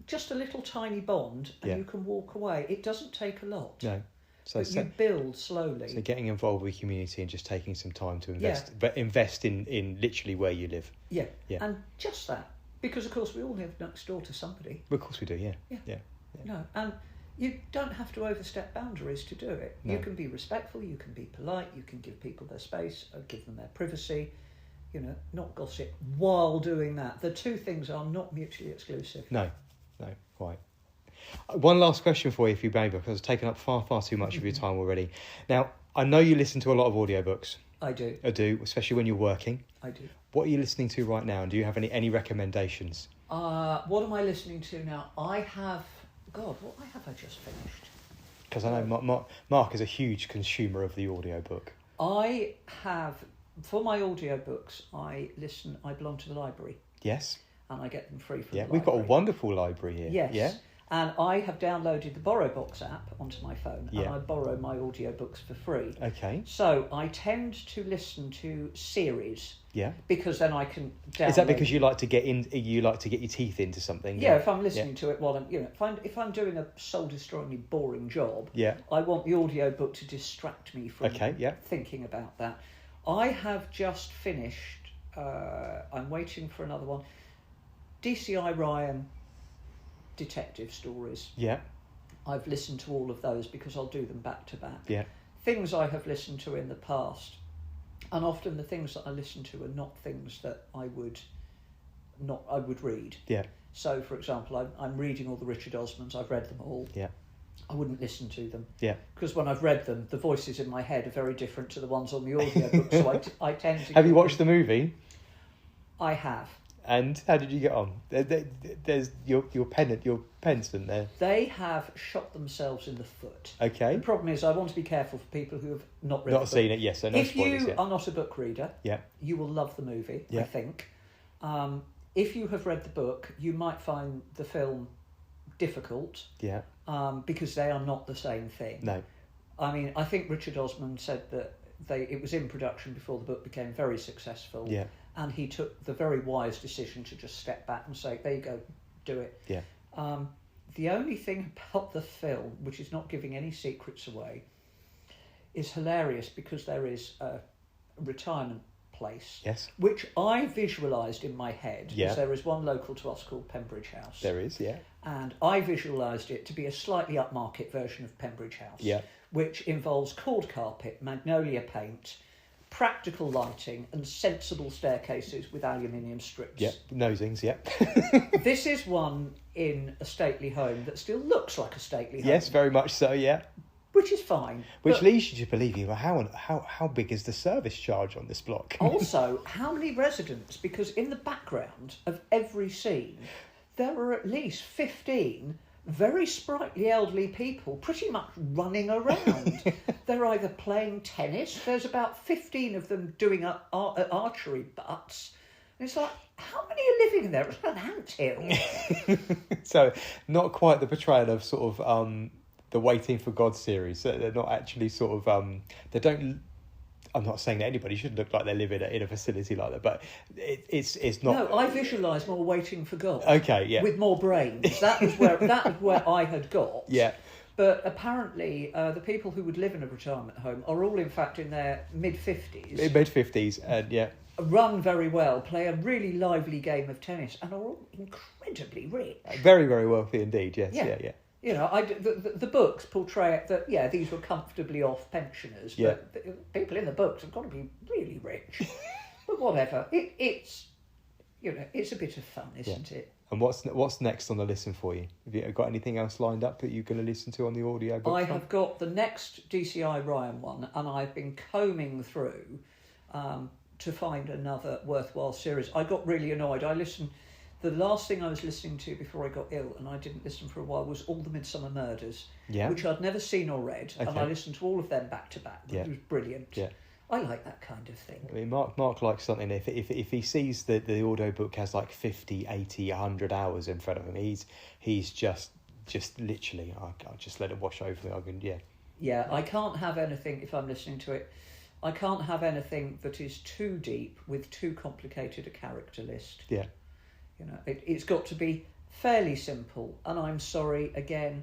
just a little tiny bond and you can walk away. It doesn't take a lot. No. So you build slowly. So getting involved with community and just taking some time to invest, but invest in literally where you live. Yeah. And just that, because of course we all live next door to somebody. Of course we do. Yeah. No, and you don't have to overstep boundaries to do it. No. You can be respectful, you can be polite, you can give people their space, give them their privacy, not gossip while doing that. The two things are not mutually exclusive. No, quite. One last question for you, if you may, because I've taken up far too much of your time already. Now, I know you listen to a lot of audiobooks. I do, especially when you're working. I do. What are you listening to right now, and do you have any recommendations? What am I listening to now? I have... God, what have I just finished? Because I know Mark is a huge consumer of the audiobook. I have, for my audiobooks, I belong to the library. Yes. And I get them free from the library. We've got a wonderful library here. Yes. Yeah. And I have downloaded the Borrow Box app onto my phone, and I borrow my audiobooks for free. Okay. So I tend to listen to series. Yeah. Because then I can download. Is that because you like to get your teeth into something? Yeah, if I'm listening to it while I'm, if I'm doing a soul-destroyingly boring job, I want the audiobook to distract me from thinking about that. I have just finished, I'm waiting for another one, DCI Ryan detective stories. Yeah. I've listened to all of those because I'll do them back to back. Yeah. Things I have listened to in the past, and often the things that I listen to are not things that I would read. Yeah. So, for example, I'm reading all the Richard Osmans. I've read them all. Yeah. I wouldn't listen to them. Yeah. Because when I've read them, the voices in my head are very different to the ones on the audiobook. So I tend to... Have you watched the movie? I have. And how did you get on? There's your pension there. They have shot themselves in the foot. Okay. The problem is I want to be careful for people who have not read not seen it, yes. So no if spoilers, you are not a book reader, you will love the movie, I think. If you have read the book, you might find the film difficult. Yeah. Because they are not the same thing. No. I mean, I think Richard Osman said that it was in production before the book became very successful. Yeah. And he took the very wise decision to just step back and say, there you go, do it. Yeah. The only thing about the film, which is not giving any secrets away, is hilarious because there is a retirement place. Yes. Which I visualised in my head. Yeah. Because there is one local to us called Pembridge House. There is, yeah. And I visualised it to be a slightly upmarket version of Pembridge House. Yeah. Which involves cord carpet, magnolia paint, practical lighting and sensible staircases with aluminium strips. Yeah, nosings, yeah. This is one in a stately home that still looks like a stately home. Yes, very much so, yeah. Which is fine. Which leads you to believe, how big is the service charge on this block? Also, how many residents? Because in the background of every scene, there are at least 15 very sprightly elderly people pretty much running around. They're either playing tennis, there's about 15 of them doing archery butts. And it's like, how many are living in there? It's an anthill. So, not quite the portrayal of sort of the Waiting for God series. So they're not actually sort of, they don't... I'm not saying that anybody should look like they live in a facility like that, but it's not. No, I visualise more Waiting for God. Okay, yeah. With more brains. That was where I had got. Yeah. But apparently, the people who would live in a retirement home are all, in fact, in their mid-50s. Mid-50s, and yeah. Run very well, play a really lively game of tennis, and are all incredibly rich. Very, very wealthy indeed. Yes. Yeah. You know, the books portray it that, these were comfortably off pensioners, but the people in the books have got to be really rich. But whatever, it's a bit of fun, isn't it? And what's next on the listen for you? Have you got anything else lined up that you're going to listen to on the audio book? I have got the next DCI Ryan one, and I've been combing through to find another worthwhile series. I got really annoyed. The last thing I was listening to before I got ill, and I didn't listen for a while, was All the Midsummer Murders, which I'd never seen or read, and I listened to all of them back to back. It was brilliant. Yeah. I like that kind of thing. I mean, Mark likes something. If he sees that the audio book has like 50, 80, 100 hours in front of him, he's just literally, I'll just let it wash over me. Yeah, I can't have anything, if I'm listening to it, I can't have anything that is too deep with too complicated a character list. Yeah. You know, it's got to be fairly simple. And I'm sorry, again,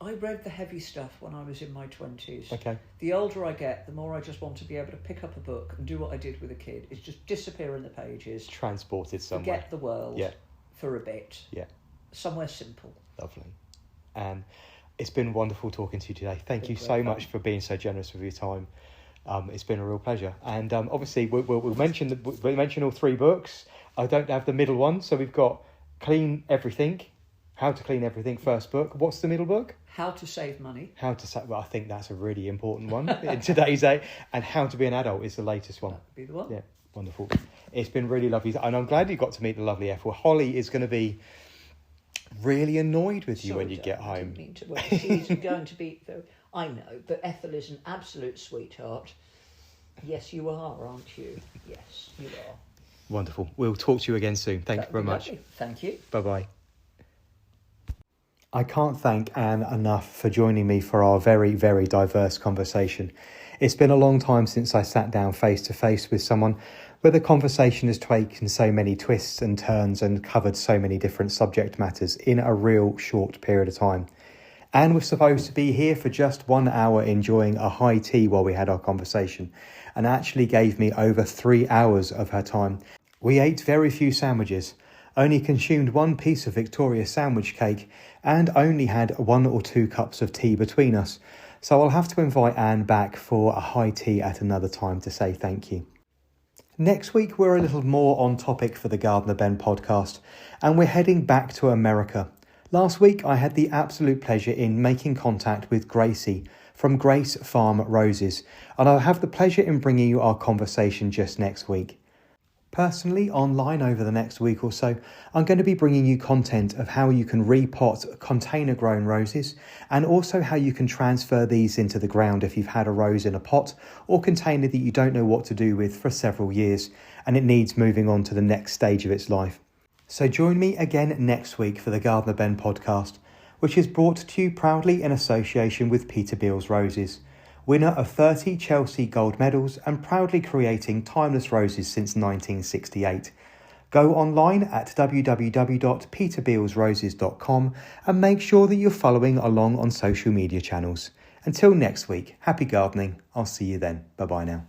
I read the heavy stuff when I was in my 20s. Okay. The older I get, the more I just want to be able to pick up a book and do what I did with a kid. Is just disappear in the pages. Transported somewhere. Forget the world for a bit. Yeah. Somewhere simple. Lovely. And it's been wonderful talking to you today. Thank you so much for being so generous with your time. It's been a real pleasure. And obviously, we'll mention all 3 books. I don't have the middle one, so we've got Clean Everything, How to Clean Everything, first book. What's the middle book? How to Save Money. Well, I think that's a really important one in today's day. And How to Be an Adult is the latest one. That would be the one. Yeah, wonderful. It's been really lovely. And I'm glad you got to meet the lovely Ethel. Holly is going to be really annoyed with you when you get home. I didn't mean to. Well, she's going to be... I know, but Ethel is an absolute sweetheart. Yes, you are, aren't you? Yes, you are. Wonderful. We'll talk to you again soon. Thank you very much. Thank you. Bye-bye. I can't thank Anne enough for joining me for our very, very diverse conversation. It's been a long time since I sat down face to face with someone where the conversation has taken so many twists and turns and covered so many different subject matters in a real short period of time. Anne was supposed to be here for just 1 hour enjoying a high tea while we had our conversation, and actually gave me over 3 hours of her time. We ate very few sandwiches, only consumed 1 piece of Victoria sandwich cake, and only had 1 or 2 cups of tea between us. So I'll have to invite Anne back for a high tea at another time to say thank you. Next week, we're a little more on topic for the Gardener Ben podcast, and we're heading back to America. Last week, I had the absolute pleasure in making contact with Gracie from Grace Farm Roses, and I'll have the pleasure in bringing you our conversation just next week. Personally, online over the next week or so, I'm going to be bringing you content of how you can repot container-grown roses, and also how you can transfer these into the ground if you've had a rose in a pot or container that you don't know what to do with for several years, and it needs moving on to the next stage of its life. So join me again next week for the Gardener Ben podcast, which is brought to you proudly in association with Peter Beals Roses, winner of 30 Chelsea Gold Medals and proudly creating timeless roses since 1968. Go online at www.peterbealsroses.com and make sure that you're following along on social media channels. Until next week, happy gardening. I'll see you then. Bye-bye now.